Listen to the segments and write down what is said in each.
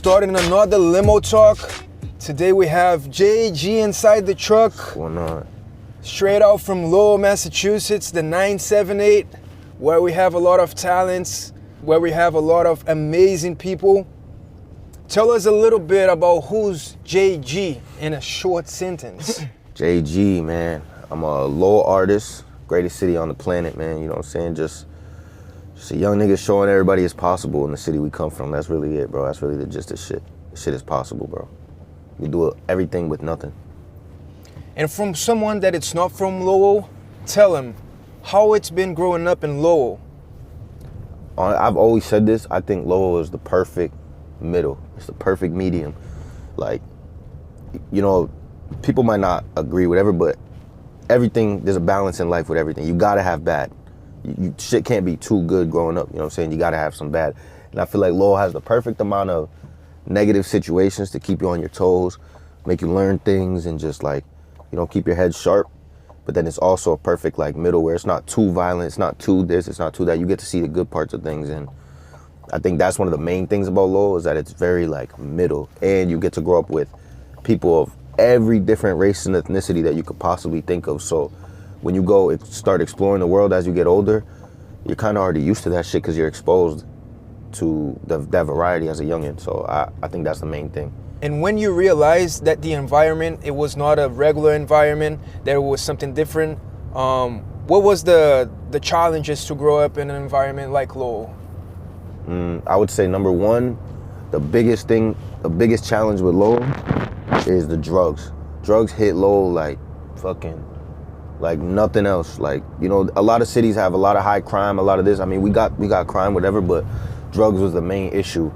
starting another Limo Talk. Today we have JG inside the truck. What's going on? Straight out from Lowell, Massachusetts, the 978, where we have a lot of talents, where we have a lot of amazing people. Tell us a little bit about who's JG in a short sentence. JG, man. I'm a Lowell artist, greatest city on the planet, man. You know what I'm saying? Just a young nigga showing everybody it's possible in the city we come from. That's really it, bro. That's really the gist of shit. Shit is possible, bro. We do everything with nothing. And from someone that it's not from Lowell, tell him how it's been growing up in Lowell. I've always said this. I think Lowell is the perfect middle. It's the perfect medium. Like, you know, people might not agree, whatever, but everything, there's a balance in life with everything. You gotta have bad. Shit can't be too good growing up, you know what I'm saying? You gotta have some bad. And I feel like Lowell has the perfect amount of negative situations to keep you on your toes, make you learn things, and just like, you know, keep your head sharp. But then it's also a perfect like middle where it's not too violent, it's not too this, it's not too that. You get to see the good parts of things. And I think that's one of the main things about Lowell is that it's very like middle, and you get to grow up with people of every different race and ethnicity that you could possibly think of. So when you go and start exploring the world as you get older, you're kind of already used to that shit because you're exposed to that variety as a youngin'. So I think that's the main thing. And when you realized that the environment, it was not a regular environment, there was something different, what was the challenges to grow up in an environment like Lowell? I would say number one, the biggest challenge with Lowell is the drugs. Drugs hit Lowell like fucking, like nothing else. Like, you know, a lot of cities have a lot of high crime, a lot of this. I mean, we got crime, whatever, but drugs was the main issue.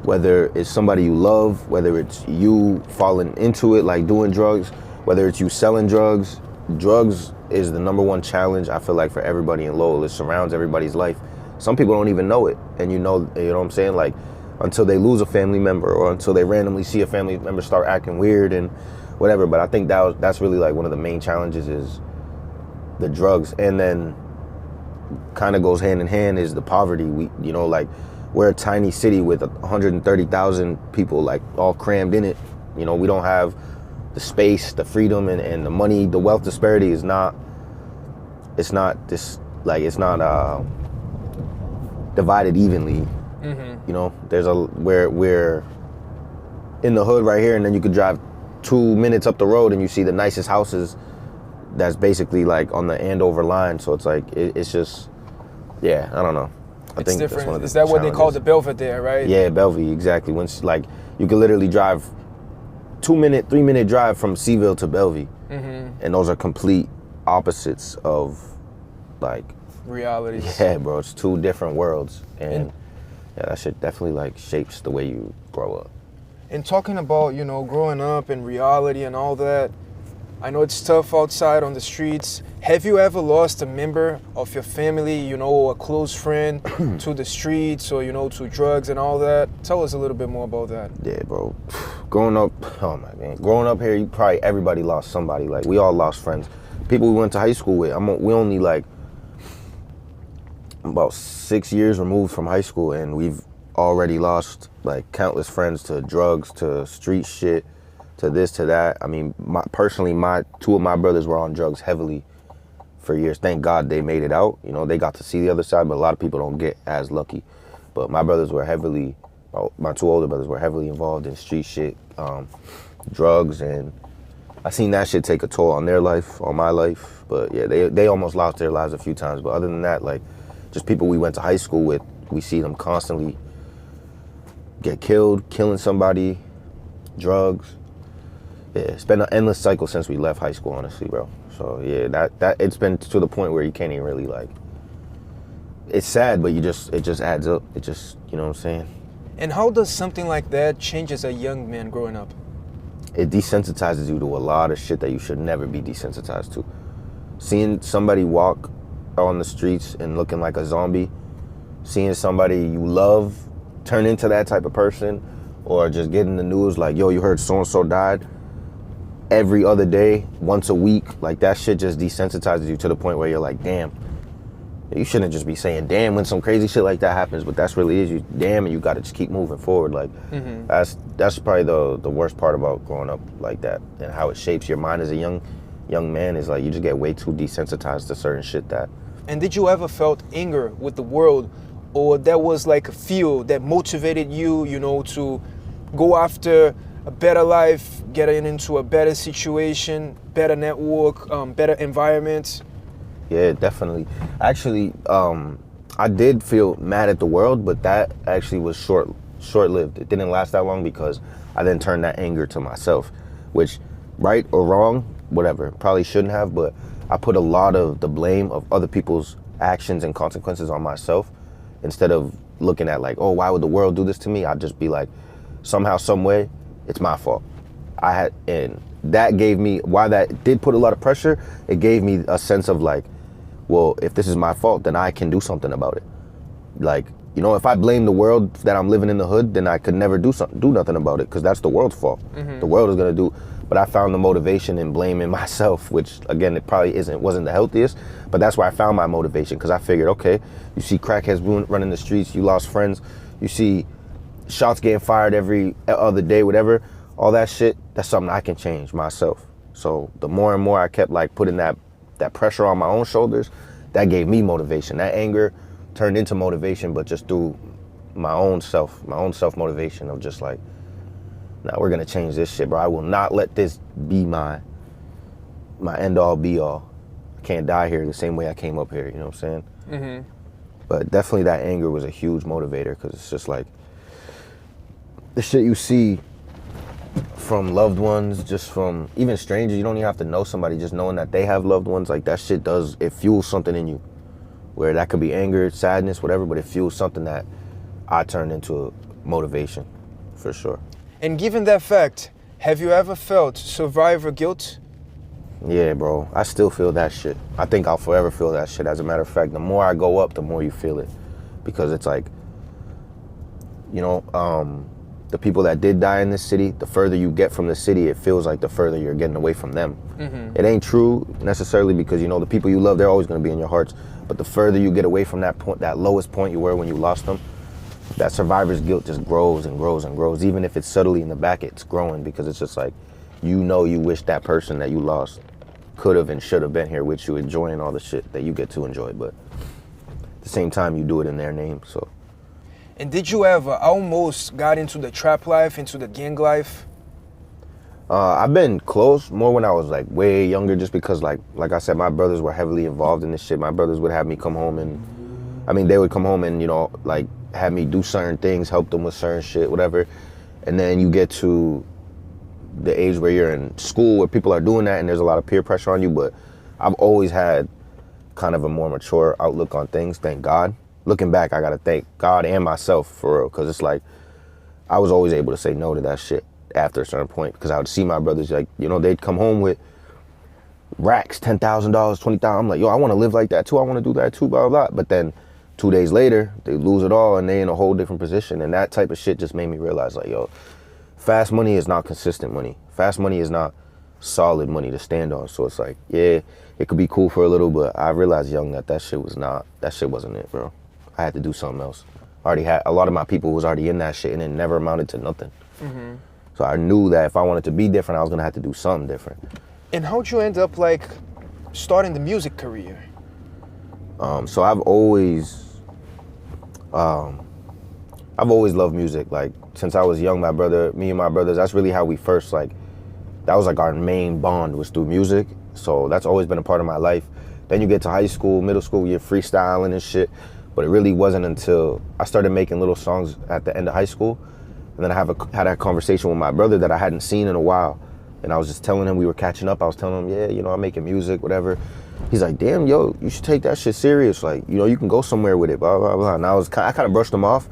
Whether it's somebody you love, whether it's you falling into it, like doing drugs, whether it's you selling drugs, drugs is the number one challenge, I feel like, for everybody in Lowell. It surrounds everybody's life. Some people don't even know it. And you know what I'm saying? Like, until they lose a family member or until they randomly see a family member start acting weird and whatever. But I think that's really like one of the main challenges is the drugs. And then kind of goes hand in hand is the poverty. We're a tiny city with 130,000 people like all crammed in it. You know, we don't have the space, the freedom, and the money. The wealth disparity is not divided evenly. Mm-hmm. You know, we're in the hood right here, and then you could drive 2 minutes up the road and you see the nicest houses that's basically like on the Andover line. So it's like, it's just, yeah, I don't know. I think different. That's one of the Is that what they call challenges. the Belvedere, right? Yeah, Bellevue, exactly. Once, like, you could literally drive 3-minute drive from Seaville to Bellevue. Mm-hmm. And those are complete opposites of, like, realities. Yeah, bro, it's two different worlds. And yeah, that shit definitely, like, shapes the way you grow up. And talking about, you know, growing up and reality and all that, I know it's tough outside on the streets. Have you ever lost a member of your family, you know, a close friend to the streets or, you know, to drugs and all that? Tell us a little bit more about that. Yeah, bro. Growing up, oh my man. Growing up here, everybody lost somebody. Like, we all lost friends. People we went to high school with. We only like about 6 years removed from high school, and we've already lost like countless friends to drugs, to street shit, to this, to that. I mean, personally, two of my brothers were on drugs heavily for years. Thank God they made it out. You know, they got to see the other side, but a lot of people don't get as lucky. But my brothers were my two older brothers were heavily involved in street shit, drugs, and I seen that shit take a toll on their life, on my life. But yeah, they almost lost their lives a few times. But other than that, like, just people we went to high school with, we see them constantly get killed, killing somebody, drugs. Yeah, it's been an endless cycle since we left high school, honestly, bro. So yeah, that it's been to the point where you can't even really, like, it's sad, but it just adds up. It just, you know what I'm saying? And how does something like that change as a young man growing up? It desensitizes you to a lot of shit that you should never be desensitized to. Seeing somebody walk on the streets and looking like a zombie, seeing somebody you love turn into that type of person, or just getting the news like, yo, you heard so-and-so died, every other day, once a week, like, that shit just desensitizes you to the point where you're like, damn, You shouldn't just be saying damn when some crazy shit like that happens, but that's really is you damn, and you got to just keep moving forward. Like that's probably the worst part about growing up like that, and how it shapes your mind as a young man is like you just get way too desensitized to certain shit that. And did you ever felt anger with the world, or that was like a feel that motivated you, you know, to go after a better life, getting into a better situation, better network, better environment? Yeah, definitely. Actually, I did feel mad at the world, but that actually was short-lived. It didn't last that long because I then turned that anger to myself, which, right or wrong, whatever, probably shouldn't have, but I put a lot of the blame of other people's actions and consequences on myself instead of looking at like, oh, why would the world do this to me? I'd just be like, somehow, some way, it's my fault. And that gave me, why that did put a lot of pressure, it gave me a sense of like, well, if this is my fault, then I can do something about it. Like, you know, if I blame the world that I'm living in the hood, then I could never do nothing about it, because that's the world's fault. The world is gonna do. But I found the motivation in blaming myself, which again, it probably wasn't the healthiest, but that's where I found my motivation, because I figured, okay, you see crackheads running the streets, you lost friends, you see shots getting fired every other day, whatever, all that shit, that's something I can change myself. So the more and more I kept like putting that pressure on my own shoulders, that gave me motivation. That anger turned into motivation, but just through my own self motivation of just like, nah, we're gonna change this shit, bro. I will not let this be my end all be all. I can't die here the same way I came up here, you know what I'm saying? But definitely that anger was a huge motivator, because it's just like, the shit you see from loved ones, just from even strangers, you don't even have to know somebody, just knowing that they have loved ones, like that shit it fuels something in you, where that could be anger, sadness, whatever, but it fuels something that I turned into a motivation, for sure. And given that fact, have you ever felt survivor guilt? Yeah, bro, I still feel that shit. I think I'll forever feel that shit. As a matter of fact, the more I go up, the more you feel it, because it's like, you know, the people that did die in this city, the further you get from the city, it feels like the further you're getting away from them. It ain't true necessarily, because, you know, the people you love, they're always going to be in your hearts. But the further you get away from that point, that lowest point you were when you lost them, that survivor's guilt just grows and grows and grows. Even if it's subtly in the back, it's growing, because it's just like, you know, you wish that person that you lost could have and should have been here with you, enjoying all the shit that you get to enjoy. But at the same time, you do it in their name, so. And did you ever almost got into the trap life, into the gang life? I've been close more when I was like way younger, just because like I said, my brothers were heavily involved in this shit. My brothers would have me come home and, they would come home and, you know, like have me do certain things, help them with certain shit, whatever. And then you get to the age where you're in school where people are doing that and there's a lot of peer pressure on you. But I've always had kind of a more mature outlook on things, thank God. Looking back, I gotta thank God and myself, for real, because it's like, I was always able to say no to that shit after a certain point, because I would see my brothers, like, you know, they'd come home with racks, $10,000, $20,000. I'm like, yo, I want to live like that too. I want to do that too, blah, blah, blah. But then 2 days later, they lose it all and they in a whole different position. And that type of shit just made me realize, like, yo, fast money is not consistent money. Fast money is not solid money to stand on. So it's like, yeah, it could be cool for a little, but I realized young that shit wasn't it, bro. I had to do something else. I already had, a lot of my people was already in that shit and it never amounted to nothing. So I knew that if I wanted to be different, I was gonna have to do something different. And how'd you end up like starting the music career? So I've always loved music. Like since I was young, me and my brothers, that's really how we first that was like our main bond, was through music. So that's always been a part of my life. Then you get to high school, middle school, you're freestyling and shit. But it really wasn't until I started making little songs at the end of high school. And then I had a conversation with my brother that I hadn't seen in a while. And I was just telling him, we were catching up. I was telling him, yeah, you know, I'm making music, whatever. He's like, damn, yo, you should take that shit serious. Like, you know, you can go somewhere with it, blah, blah, blah. And I kind of brushed him off.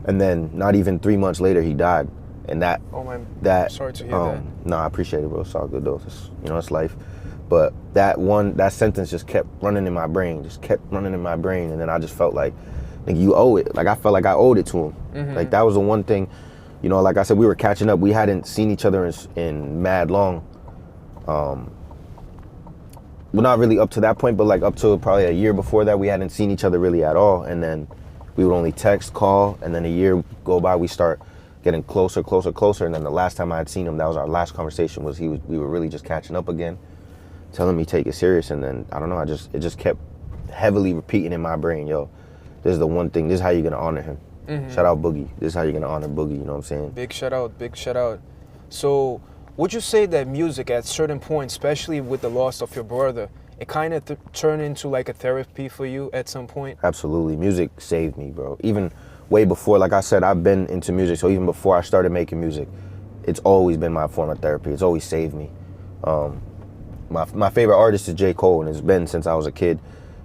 And then not even 3 months later, he died. And that, oh man, that, sorry to hear that. No, I appreciate it, bro. It's all good though. It's, you know, it's life. But that sentence just kept running in my brain, And then I just felt like you owe it. Like I felt like I owed it to him. Like that was the one thing, you know, like I said, we were catching up. We hadn't seen each other in mad long. well, not really up to that point, but like up to probably a year before that, we hadn't seen each other really at all. And then we would only text, call, and then a year go by, we start getting closer. And then the last time I had seen him, that was our last conversation, we were really just catching up again, telling me take it serious. And then, I don't know, it just kept heavily repeating in my brain, yo, this is the one thing, this is how you're gonna honor him. Shout out Boogie. This is how you're gonna honor Boogie, you know what I'm saying? Big shout out. So, would you say that music at certain points, especially with the loss of your brother, it kind of turned into like a therapy for you at some point? Absolutely. Music saved me, bro. Even way before, like I said, I've been into music, so even before I started making music, it's always been my form of therapy. It's always saved me. My favorite artist is J. Cole, and it's been since I was a kid.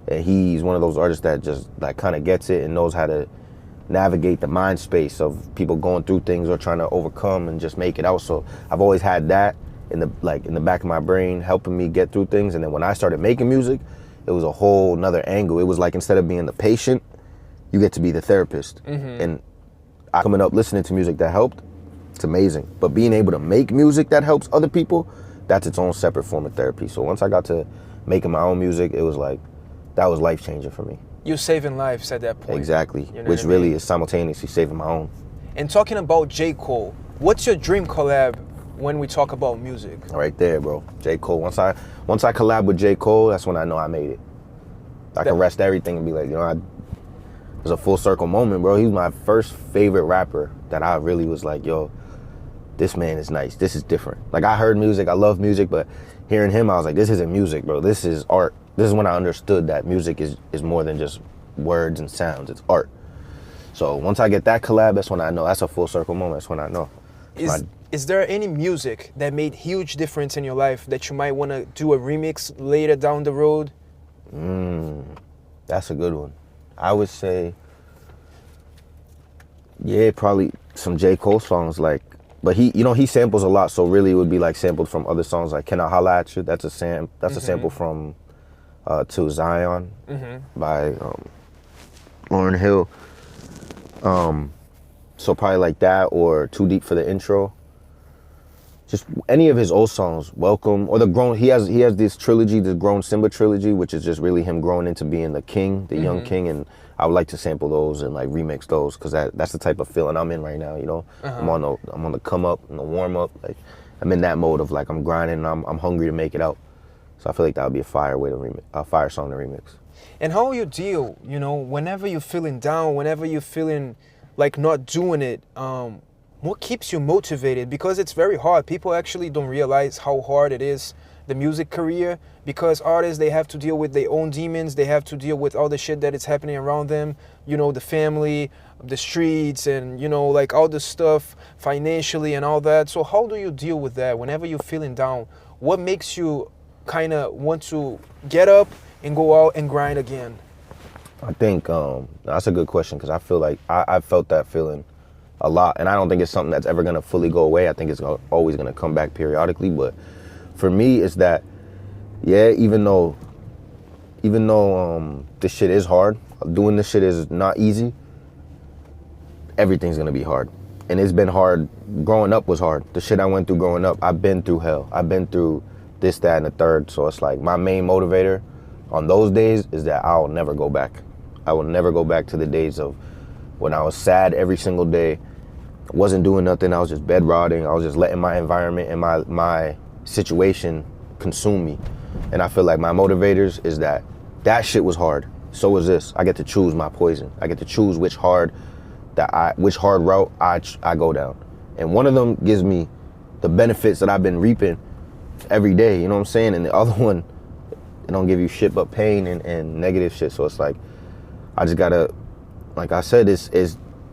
And he's one of those artists that just like kind of gets it and knows how to navigate the mind space of people going through things or trying to overcome and just make it out. So I've always had that in the back of my brain, helping me get through things. And then when I started making music, it was a whole nother angle. It was like, instead of being the patient, you get to be the therapist. And I coming up listening to music that helped, it's amazing. But being able to make music that helps other people, that's its own separate form of therapy. So once I got to making my own music, it was like, that was life changing for me. You're saving lives at that point. Exactly, you know which really is simultaneously saving my own. And talking about J. Cole, what's your dream collab when we talk about music? Right there, bro. J. Cole. Once I collab with J. Cole, that's when I know I made it. I can rest everything and be like, you know, it was a full circle moment, bro. He was my first favorite rapper that I really was like, yo, this man is nice. This is different. Like, I heard music, I love music, but hearing him, I was like, this isn't music, bro. This is art. This is when I understood that music is more than just words and sounds. It's art. So once I get that collab, that's when I know. That's a full circle moment. That's when I know. Is there any music that made huge difference in your life that you might want to do a remix later down the road? That's a good one. I would say, yeah, probably some J. Cole songs, like, but he samples a lot, so really it would be like sampled from other songs, like Can I Holla At You? That's a sample from To Zion by Lauryn Hill. So probably like that, or Too Deep for the Intro. Just any of his old songs, Welcome, or he has this trilogy, the Grown Simba trilogy, which is just really him growing into being the king, the young king, and I would like to sample those and like remix those, because that's the type of feeling I'm in right now, you know. I'm on the come up and the warm up, like I'm in that mode of like I'm grinding and I'm hungry to make it out. So I feel like that would be a fire song to remix. And how you deal, you know, whenever you're feeling down, whenever you're feeling like not doing it, what keeps you motivated? Because it's very hard. People actually don't realize how hard it is, the music career, because artists, they have to deal with their own demons. They have to deal with all the shit that is happening around them, you know, the family, the streets, and, you know, like all the stuff financially and all that. So how do you deal with that whenever you're feeling down? What makes you kind of want to get up and go out and grind again? I think that's a good question, because I feel like I've felt that feeling a lot, and I don't think it's something that's ever going to fully go away. I think it's always going to come back periodically. But for me, it's that, yeah, even though this shit is hard, doing this shit is not easy, everything's going to be hard. And it's been hard. Growing up was hard. The shit I went through growing up, I've been through hell. I've been through this, that, and the third. So it's like my main motivator on those days is that I'll never go back. I will never go back to the days of when I was sad every single day, wasn't doing nothing, I was just bed rotting, I was just letting my environment and my situation consume me. And I feel like my motivators is that shit was hard. So was this. I get to choose my poison. I get to choose which hard route I go down. And one of them gives me the benefits that I've been reaping every day, you know what I'm saying? And the other one, it don't give you shit but pain and negative shit. So it's like, I just gotta, like I said,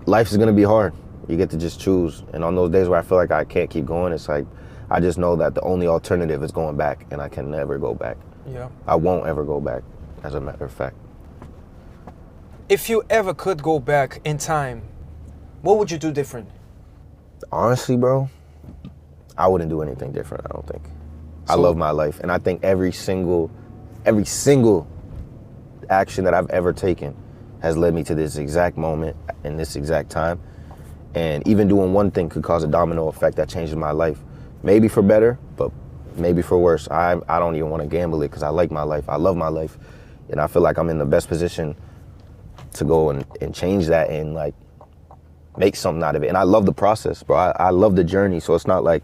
life is gonna be hard. You get to just choose. And on those days where I feel like I can't keep going, it's like, I just know that the only alternative is going back, and I can never go back. Yeah. I won't ever go back, as a matter of fact. If you ever could go back in time, what would you do different? Honestly, bro, I wouldn't do anything different, I don't think. I love my life, and I think every single action that I've ever taken has led me to this exact moment in this exact time. And even doing one thing could cause a domino effect that changes my life. Maybe for better, but maybe for worse. I don't even want to gamble it because I like my life. I love my life. And I feel like I'm in the best position to go and change that and like make something out of it. And I love the process, bro. I love the journey. So it's not like,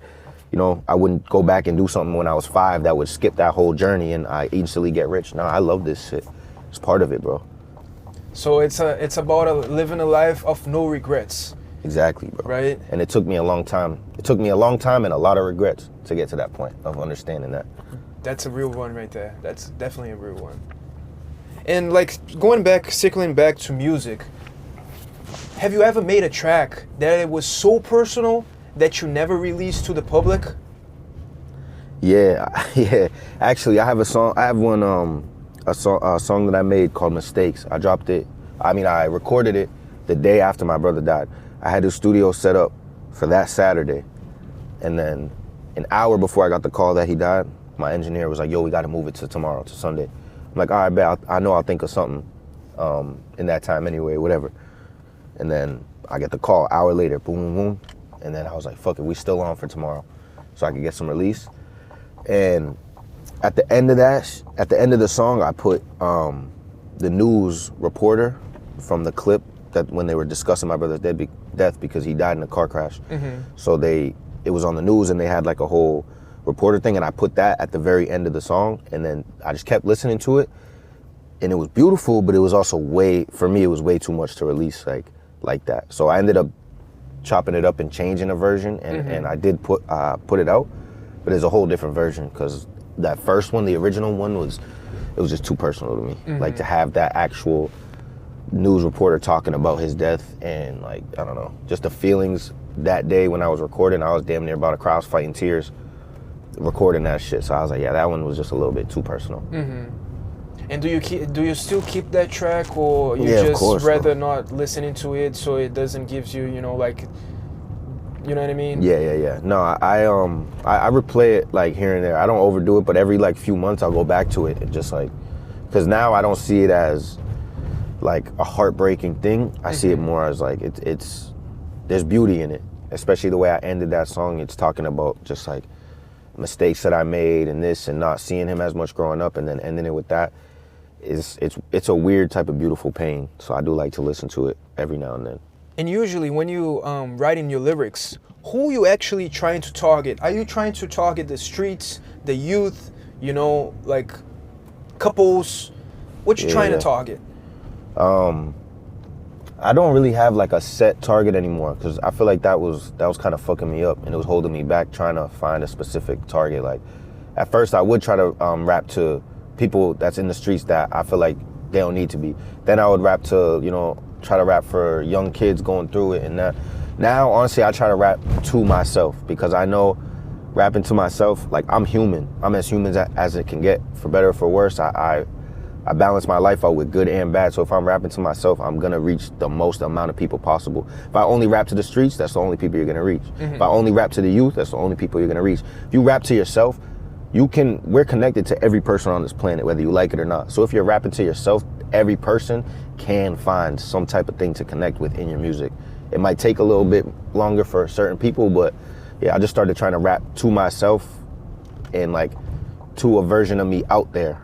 you know, I wouldn't go back and do something when I was 5 that would skip that whole journey and I instantly get rich. No, I love this shit. It's part of it, bro. So it's about living a life of no regrets. Exactly, bro. Right? And it took me a long time. It took me a long time and a lot of regrets to get to that point of understanding that. That's a real one right there. That's definitely a real one. And like circling back to music, have you ever made a track that it was so personal that you never released to the public? Yeah, yeah. Actually, I have a song. I have one, a song that I made called Mistakes. I dropped it. I mean, I recorded it the day after my brother died. I had the studio set up for that Saturday. And then an hour before I got the call that he died, my engineer was like, yo, we got to move it to tomorrow, to Sunday. I'm like, all right, bet. I know I'll think of something in that time anyway, whatever. And then I get the call hour later, boom, boom, boom. And then I was like, fuck it, we still on for tomorrow. So I could get some release. And at the end of the song, I put the news reporter from the clip that when they were discussing my brother's death because he died in a car crash. Mm-hmm. So it was on the news and they had like a whole reporter thing and I put that at the very end of the song and then I just kept listening to it and it was beautiful, but it was also for me, it was way too much to release like that. So I ended up chopping it up and changing a version and I did put it out, but it's a whole different version because that first one, the original one it was just too personal to me. Mm-hmm. Like to have that actual news reporter talking about his death and like, I don't know, just the feelings that day when I was recording, I was damn near about to cry, I was fighting tears recording that shit. So I was like, yeah, that one was just a little bit too personal. Mm-hmm. And do you still keep that track or you just rather not listening to it so it doesn't give you, you know, like, you know what I mean? Yeah. No, I replay it like here and there. I don't overdo it, but every like few months I'll go back to it and just like, because now I don't see it as like a heartbreaking thing. I see it more as like it's there's beauty in it, especially the way I ended that song. It's talking about just like mistakes that I made and this and not seeing him as much growing up and then ending it with that. It's a weird type of beautiful pain. So I do like to listen to it every now and then. And usually when you writing your lyrics, who are you actually trying to target? Are you trying to target the streets, the youth, you know, like couples? What you trying to target? I don't really have like a set target anymore because I feel like that was kind of fucking me up and it was holding me back trying to find a specific target. Like at first I would try to rap to people that's in the streets that I feel like they don't need to be. Then I would rap to, you know, try to rap for young kids going through it. And now honestly I try to rap to myself because I know rapping to myself, like I'm human. I'm as human as it can get, for better or for worse. I balance my life out with good and bad. So if I'm rapping to myself, I'm gonna reach the most amount of people possible. If I only rap to the streets, that's the only people you're gonna reach. Mm-hmm. If I only rap to the youth, that's the only people you're gonna reach. If you rap to yourself, we're connected to every person on this planet, whether you like it or not. So if you're rapping to yourself, every person can find some type of thing to connect with in your music. It might take a little bit longer for certain people, but yeah, I just started trying to rap to myself and like to a version of me out there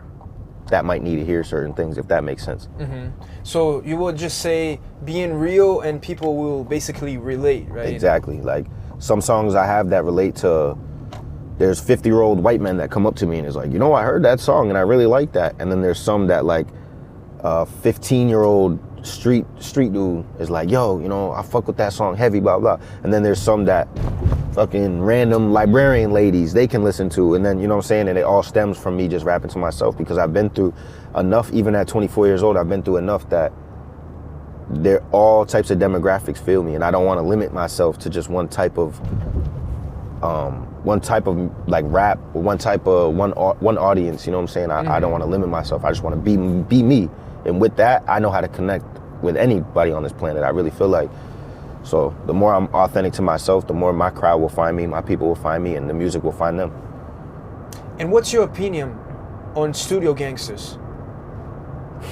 that might need to hear certain things, if that makes sense. Mm-hmm. So you would just say being real and people will basically relate, right? Exactly. Like some songs I have that relate to, there's 50-year-old white men that come up to me and is like, you know, I heard that song and I really like that. And then there's some that like 15-year-old street dude is like, yo, you know, I fuck with that song heavy, blah, blah. And then there's some that fucking random librarian ladies they can listen to. And then, you know what I'm saying? And it all stems from me just rapping to myself because I've been through enough, even at 24 years old, I've been through enough that all types of demographics feel me. And I don't want to limit myself to just one type of like rap or one audience, you know what I'm saying? I don't want to limit myself. I just want to be me. And with that, I know how to connect with anybody on this planet. I really feel like. So the more I'm authentic to myself, the more my crowd will find me, my people will find me, and the music will find them. And what's your opinion on studio gangsters?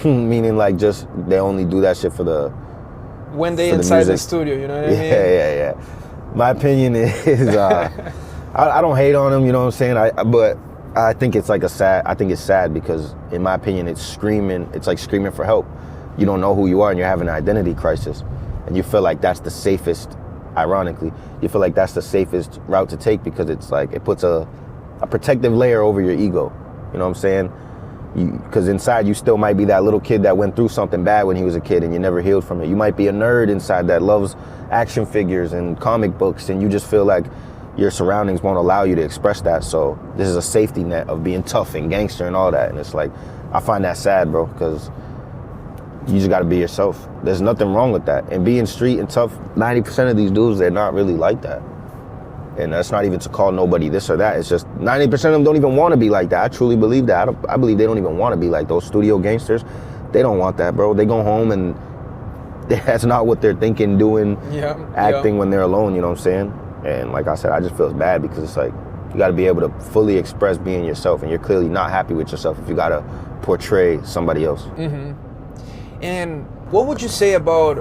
Meaning like just they only do that shit for the when they inside the studio, you know what I mean? Yeah. My opinion is I don't hate on them, you know what I'm saying? But I think it's like I think it's sad because in my opinion, it's like screaming for help. You don't know who you are and you're having an identity crisis. And you feel like that's the safest, ironically, you feel like that's the safest route to take because it's like, it puts a protective layer over your ego. You know what I'm saying? Because inside you still might be that little kid that went through something bad when he was a kid and you never healed from it. You might be a nerd inside that loves action figures and comic books and you just feel like your surroundings won't allow you to express that. So this is a safety net of being tough and gangster and all that. And it's like, I find that sad, bro, because you just gotta be yourself. There's nothing wrong with that. And being street and tough, 90% of these dudes, they're not really like that. And that's not even to call nobody this or that. It's just 90% of them don't even want to be like that. I truly believe that. I believe they don't even want to be like those studio gangsters. They don't want that, bro. They go home and that's not what they're thinking, doing, acting when they're alone, you know what I'm saying? And like I said, I just feel bad because it's like, you got to be able to fully express being yourself and you're clearly not happy with yourself if you got to portray somebody else. Mm-hmm. And what would you say about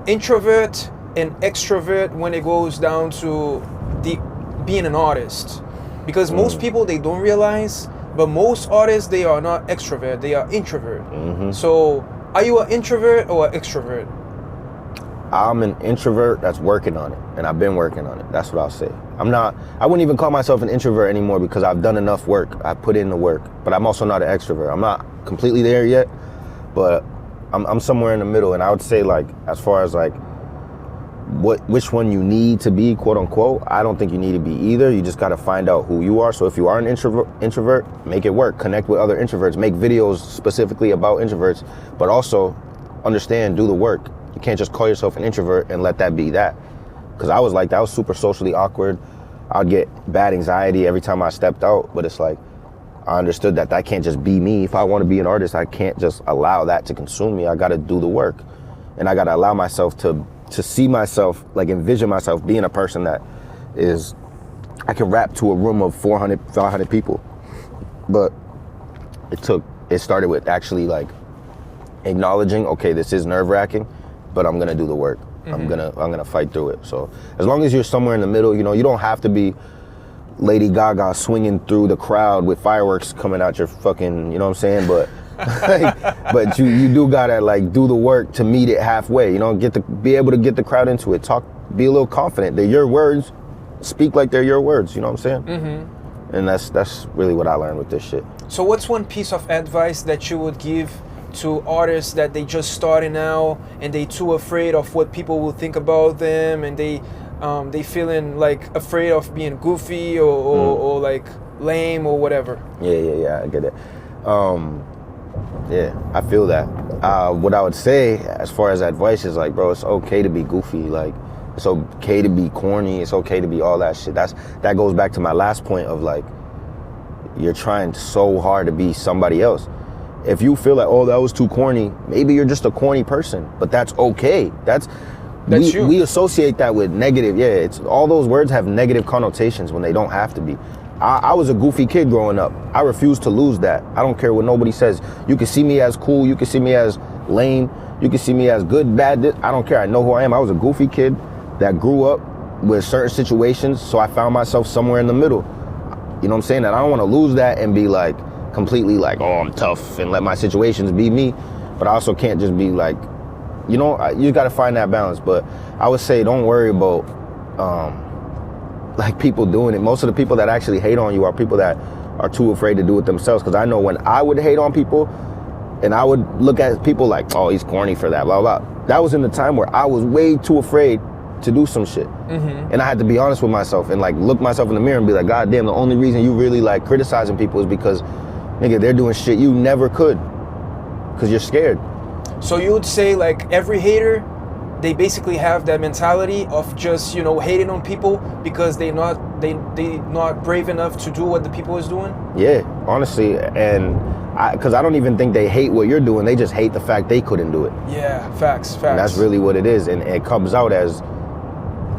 introvert and extrovert when it goes down to being an artist? Because most people, they don't realize, but most artists, they are not extrovert, they are introvert. Mm-hmm. So are you an introvert or an extrovert? I'm an introvert that's working on it, and I've been working on it. That's what I'll say. I wouldn't even call myself an introvert anymore because I've done enough work. I put in the work, but I'm also not an extrovert. I'm not completely there yet, but I'm somewhere in the middle. And I would say, like, as far as like which one you need to be, quote unquote, I don't think you need to be either. You just got to find out who you are. So if you are an introvert, make it work. Connect with other introverts. Make videos specifically about introverts, but also understand, do the work. You can't just call yourself an introvert and let that be that. Because I was like that. I was super socially awkward. I'd get bad anxiety every time I stepped out. But it's like, I understood that can't just be me. If I want to be an artist, I can't just allow that to consume me. I got to do the work. And I got to allow myself to see myself, like envision myself being a person that is, I can rap to a room of 400, 500 people. But it started with actually like acknowledging, okay, this is nerve-wracking, but I'm gonna do the work. Mm-hmm. I'm gonna fight through it. So as long as you're somewhere in the middle, you know, you don't have to be Lady Gaga swinging through the crowd with fireworks coming out your fucking, you know what I'm saying? But but you do gotta like do the work to meet it halfway, you know, be able to get the crowd into it. Be a little confident. They're your words. Speak like they're your words, you know what I'm saying? Mm-hmm. And that's really what I learned with this shit. So what's one piece of advice that you would give to artists that they just starting out and they too afraid of what people will think about them and they feeling like afraid of being goofy or like lame or whatever? Yeah, I get it. Yeah, I feel that. What I would say as far as advice is like, bro, it's okay to be goofy. Like, it's okay to be corny. It's okay to be all that shit. That goes back to my last point of like, you're trying so hard to be somebody else. If you feel like, oh, that was too corny, maybe you're just a corny person, but that's okay. We associate that with negative. Yeah, it's all those words have negative connotations when they don't have to be. I was a goofy kid growing up. I refuse to lose that. I don't care what nobody says. You can see me as cool. You can see me as lame. You can see me as good, bad. I don't care. I know who I am. I was a goofy kid that grew up with certain situations, so I found myself somewhere in the middle. You know what I'm saying? And I don't want to lose that and be like completely like, oh, I'm tough and let my situations be me. But I also can't just be like, you know, you got to find that balance. But I would say don't worry about like people doing it. Most of the people that actually hate on you are people that are too afraid to do it themselves. Because I know when I would hate on people and I would look at people like, oh, he's corny for that, blah, blah. That was in the time where I was way too afraid to do some shit. Mm-hmm. And I had to be honest with myself and like look myself in the mirror and be like, God damn, the only reason you really like criticizing people is because, nigga, they're doing shit you never could because you're scared. So you would say like every hater, they basically have that mentality of just, you know, hating on people because they not brave enough to do what the people is doing? Yeah, honestly, and because I don't even think they hate what you're doing, they just hate the fact they couldn't do it. Yeah, facts. And that's really what it is, and it comes out as,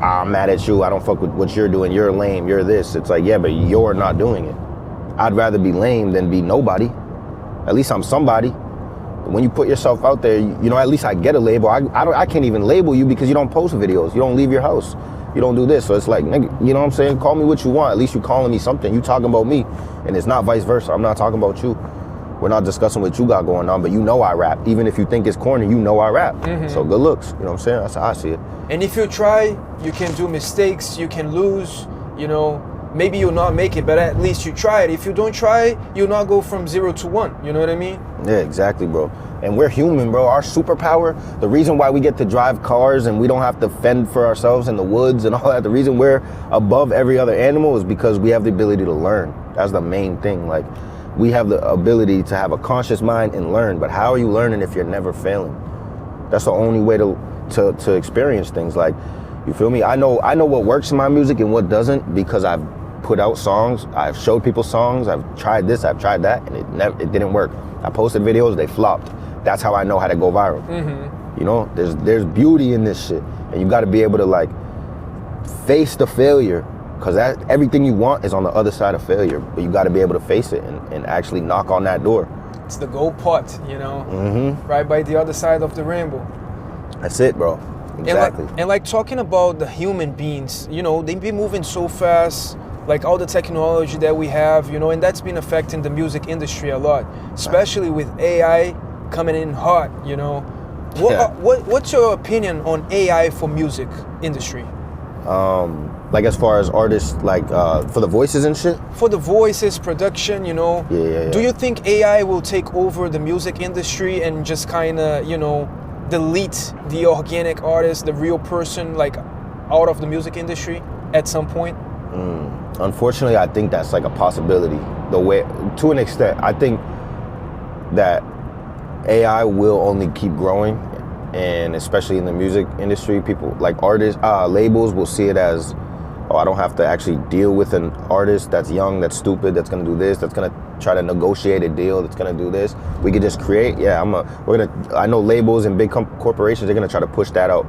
I'm mad at you, I don't fuck with what you're doing, you're lame, you're this. It's like, yeah, but you're not doing it. I'd rather be lame than be nobody. At least I'm somebody. When you put yourself out there, you know, at least I get a label. I can't even label you because you don't post videos. You don't leave your house. You You don't do this. So it's like, nigga, you know what I'm saying? Call me what you want. At least you calling me something. You talking about me. And it's not vice versa. I'm not talking about you. We're not discussing what you got going on, but you know I rap. Even if you think it's corny, you know I rap. So good looks. You know what I'm saying? That's how I see it. And if you try, you can do mistakes, you can lose, you know, maybe you'll not make it, but at least you try it. If you don't try, you'll not go from 0 to 1. You know what I mean? Yeah, exactly, bro. And we're human, bro. Our superpower, the reason why we get to drive cars and we don't have to fend for ourselves in the woods and all that, the reason we're above every other animal is because we have the ability to learn. That's the main thing. Like, we have the ability to have a conscious mind and learn. But how are you learning if you're never failing? That's the only way to experience things. Like, you feel me? I know what works in my music and what doesn't because I've put out songs, I've showed people songs, I've tried this, I've tried that, and it didn't work. I posted videos, they flopped. That's how I know how to go viral. You know, there's beauty in this shit, and you got to be able to like face the failure, because everything you want is on the other side of failure, but you got to be able to face it and actually knock on that door. It's the gold pot, you know, right by the other side of the rainbow. That's it, bro. Exactly. And like talking about the human beings, you know, they be moving so fast, like all the technology that we have, you know, and that's been affecting the music industry a lot, especially with AI coming in hot, you know. What's your opinion on AI for music industry? Like as far as artists, like for the voices and shit? For the voices, production, you know. Yeah. Do you think AI will take over the music industry and just kind of, you know, delete the organic artist, the real person, like out of the music industry at some point? Unfortunately, I think that's like a possibility. The way, to an extent, I think that AI will only keep growing, and especially in the music industry, people like artists, labels will see it as, oh, I don't have to actually deal with an artist that's young, that's stupid, that's gonna do this, that's gonna try to negotiate a deal, that's gonna do this. We could just create. I know labels and big corporations, they're gonna try to push that out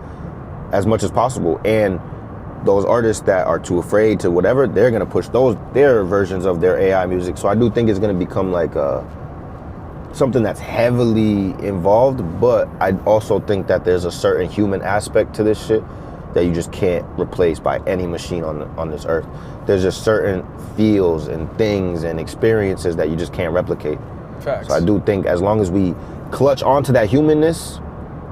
as much as possible. And those artists that are too afraid to whatever, they're gonna push their versions of their AI music. So I do think it's gonna become like something that's heavily involved, but I also think that there's a certain human aspect to this shit that you just can't replace by any machine on this earth. There's just certain feels and things and experiences that you just can't replicate. Facts. So I do think as long as we clutch onto that humanness,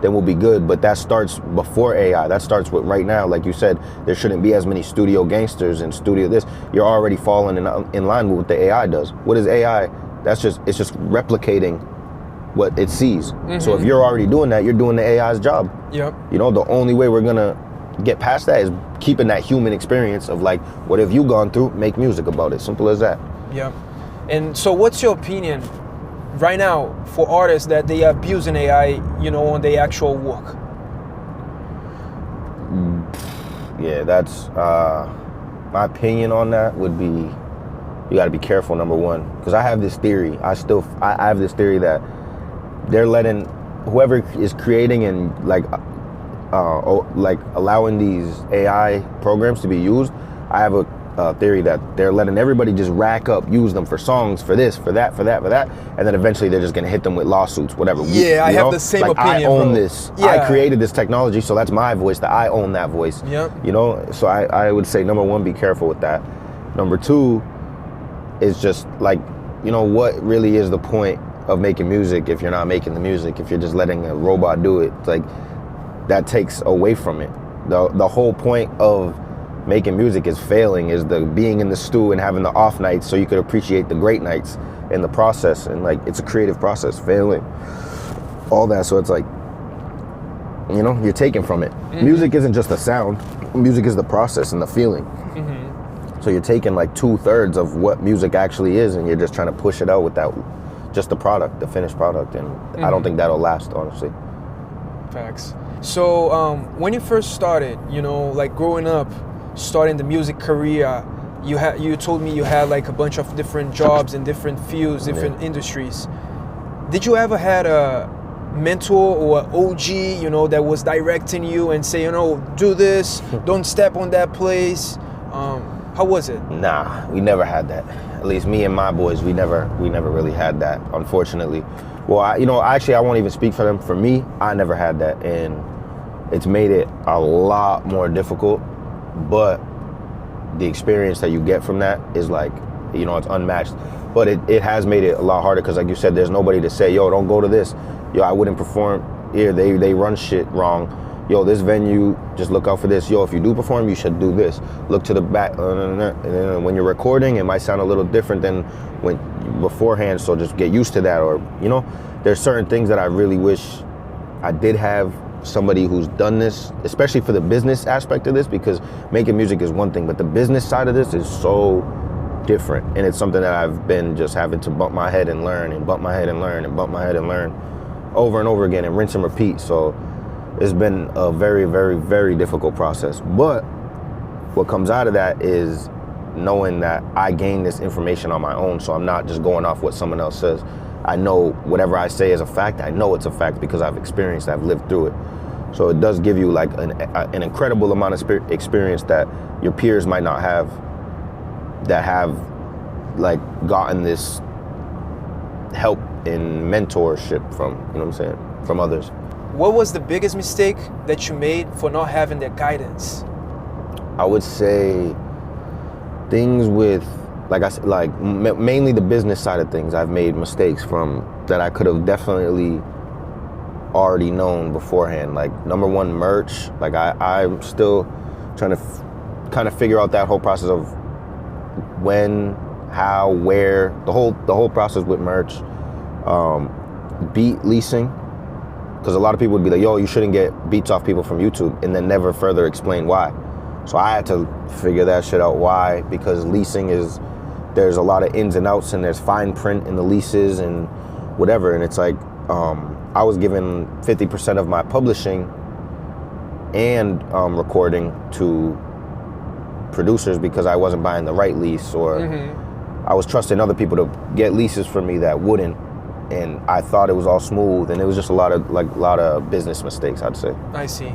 then we'll be good. But that starts before AI. That starts with right now. Like you said, there shouldn't be as many studio gangsters and studio this. You're already falling in line with what the AI does. What is AI? It's just replicating what it sees. So if you're already doing that, you're doing the AI's job. Yep. You know, the only way we're gonna get past that is keeping that human experience of like, what have you gone through? Make music about it. Simple as that. Yep. And so what's your opinion right now for artists that they are abusing AI, you know, on their actual work? Yeah, that's my opinion on that would be, you got to be careful, number one, because I have this theory. I have this theory that they're letting whoever is creating and like allowing these AI programs to be used. I have a theory that they're letting everybody just rack up, use them for songs, for this, for that, and then eventually they're just gonna hit them with lawsuits, whatever. Yeah, I have the same opinion. I own this. Yeah. I created this technology, so that's my voice. That I own that voice. Yep. You know, so I would say number one, be careful with that. Number two is just like, you know, what really is the point of making music if you're not making the music? If you're just letting a robot do it, like that takes away from it. The whole point of making music is failing, is the being in the stew and having the off nights so you could appreciate the great nights in the process. And like, it's a creative process, failing, all that. So it's like, you know, you're taking from it. Music isn't just a sound. Music is the process and the feeling. So you're taking like 2/3 of what music actually is, and you're just trying to push it out without just the product, the finished product. And I don't think that'll last, honestly. Facts. So when you first started, you know, like growing up, starting the music career, you told me you had like a bunch of different jobs in different fields, different industries. Did you ever had a mentor or an OG, you know, that was directing you and say, you know, do this, don't step on that place? How was it? Nah, we never had that. At least me and my boys, we never really had that, unfortunately. Well, I won't even speak for them. For me, I never had that, and it's made it a lot more difficult but the experience that you get from that is like, you know, it's unmatched. But it has made it a lot harder because, like you said, there's nobody to say, yo, don't go to this. Yo, I wouldn't perform here. They run shit wrong. Yo, this venue, just look out for this. Yo, if you do perform, you should do this. Look to the back. And then when you're recording, it might sound a little different than when beforehand. So just get used to that. Or, you know, there's certain things that I really wish I did have somebody who's done this, especially for the business aspect of this, because making music is one thing, but the business side of this is so different. And it's something that I've been just having to bump my head and learn and bump my head and learn and bump my head and learn over and over again and rinse and repeat. So it's been a very, very, very difficult process. But what comes out of that is knowing that I gain this information on my own. So I'm not just going off what someone else says. I know whatever I say is a fact. I know it's a fact because I've experienced, I've lived through it. So it does give you like an incredible amount of experience that your peers might not have, that have like gotten this help in mentorship from, you know what I'm saying, from others. What was the biggest mistake that you made for not having that guidance? I would say things with, like I said, like mainly the business side of things. I've made mistakes from that I could have definitely already known beforehand. Like number one, merch. Like I'm still trying to kind of figure out that whole process of when, how, where, the whole process with merch. Beat leasing, because a lot of people would be like, yo, you shouldn't get beats off people from YouTube, and then never further explain why. So I had to figure that shit out, why, because leasing is, there's a lot of ins and outs, and there's fine print in the leases and whatever, and it's like, I was given 50% of my publishing and recording to producers because I wasn't buying the right lease, or I was trusting other people to get leases for me that wouldn't, and I thought it was all smooth, and it was just a lot of business mistakes, I'd say. I see.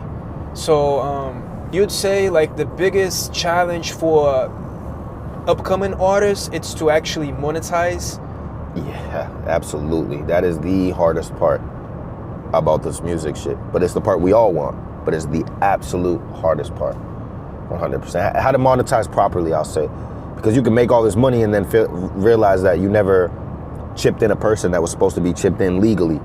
So you'd say like the biggest challenge for upcoming artists, it's to actually monetize? Yeah, absolutely. That is the hardest part about this music shit. But it's the part we all want. But it's the absolute hardest part. 100%. How to monetize properly, I'll say. Because you can make all this money and then realize that you never chipped in a person that was supposed to be chipped in legally.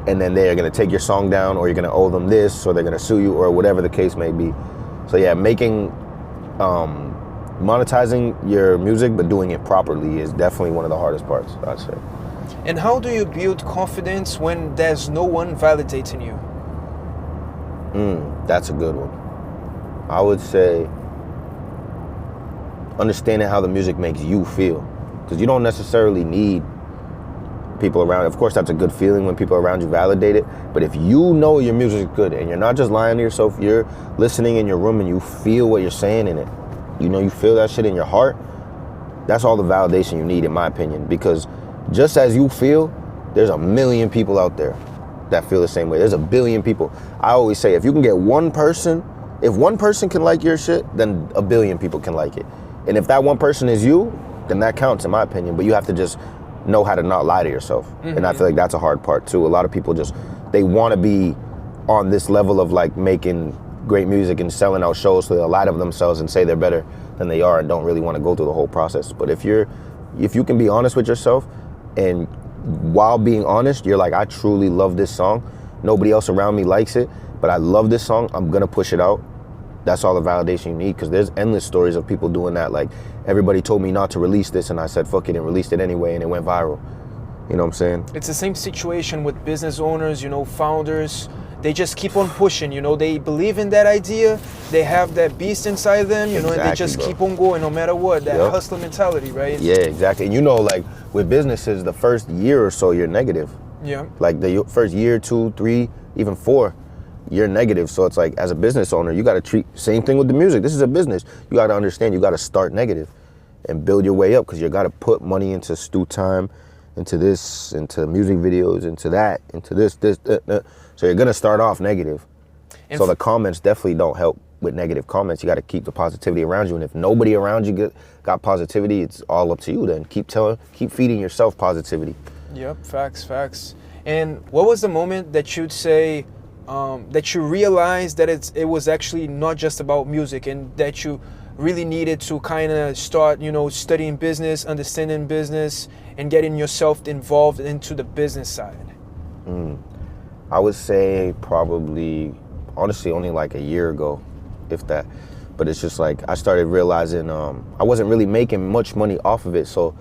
And then they're going to take your song down, or you're going to owe them this, or they're going to sue you, or whatever the case may be. So yeah, monetizing your music but doing it properly is definitely one of the hardest parts, I'd say. And how do you build confidence when there's no one validating you? That's a good one. I would say understanding how the music makes you feel, because you don't necessarily need people around. Of course, that's a good feeling when people around you validate it, but if you know your music is good and you're not just lying to yourself, you're listening in your room and you feel what you're saying in it, you know, you feel that shit in your heart, that's all the validation you need, in my opinion. Because just as you feel, there's a million people out there that feel the same way. There's a billion people. I always say, if you can get one person, if one person can like your shit, then a billion people can like it. And if that one person is you, then that counts, in my opinion. But you have to just know how to not lie to yourself. And I feel like that's a hard part too. A lot of people just, they want to be on this level of like making great music and selling out shows, so they'll lie to themselves and say they're better than they are and don't really want to go through the whole process. But if you can be honest with yourself, and while being honest, you're like, I truly love this song. Nobody else around me likes it, but I love this song. I'm going to push it out. That's all the validation you need, because there's endless stories of people doing that. Like, everybody told me not to release this, and I said, fuck it, and released it anyway, and it went viral. You know what I'm saying? It's the same situation with business owners, you know, founders. They just keep on pushing, you know, they believe in that idea. They have that beast inside them, you know, and they just keep on going no matter what, that hustler mentality, right? Yeah, exactly. And you know, like with businesses, the first year or so, you're negative. Yeah. Like the first year, 2, 3, even 4, you're negative. So it's like, as a business owner, you got to treat, same thing with the music. This is a business. You got to understand, you got to start negative and build your way up, because you got to put money into stew time, into this, into music videos, into that, into this. So you're gonna start off negative. And so the comments definitely don't help with negative comments. You got to keep the positivity around you. And if nobody around you got positivity, it's all up to you then. Keep feeding yourself positivity. Yep, facts. And what was the moment that you'd say, that you realized that it was actually not just about music, and that you really needed to kind of start, studying business, understanding business, and getting yourself involved into the business side? I would say probably, honestly, only like a year ago, if that. But it's just like I started realizing I wasn't really making much money off of it, so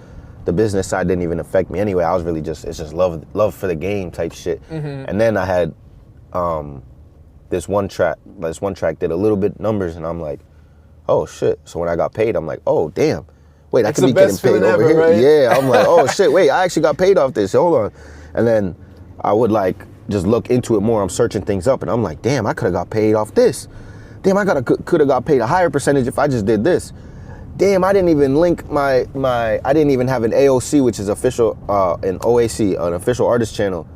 the business side didn't even affect me anyway. I was really it's just love for the game type shit. And then I had this one track did a little bit numbers, and I'm like, oh shit. So when I got paid, I'm like, oh damn, wait, I could be getting paid over here. Right? Yeah, I'm like, oh shit, wait, I actually got paid off this. Hold on. And then I would like just look into it more. I'm searching things up, and I'm like, damn, I could have got paid off this. Damn, I could have got paid a higher percentage if I just did this. Damn, I didn't even link I didn't even have an AOC, which is official, an OAC, an official artist channel,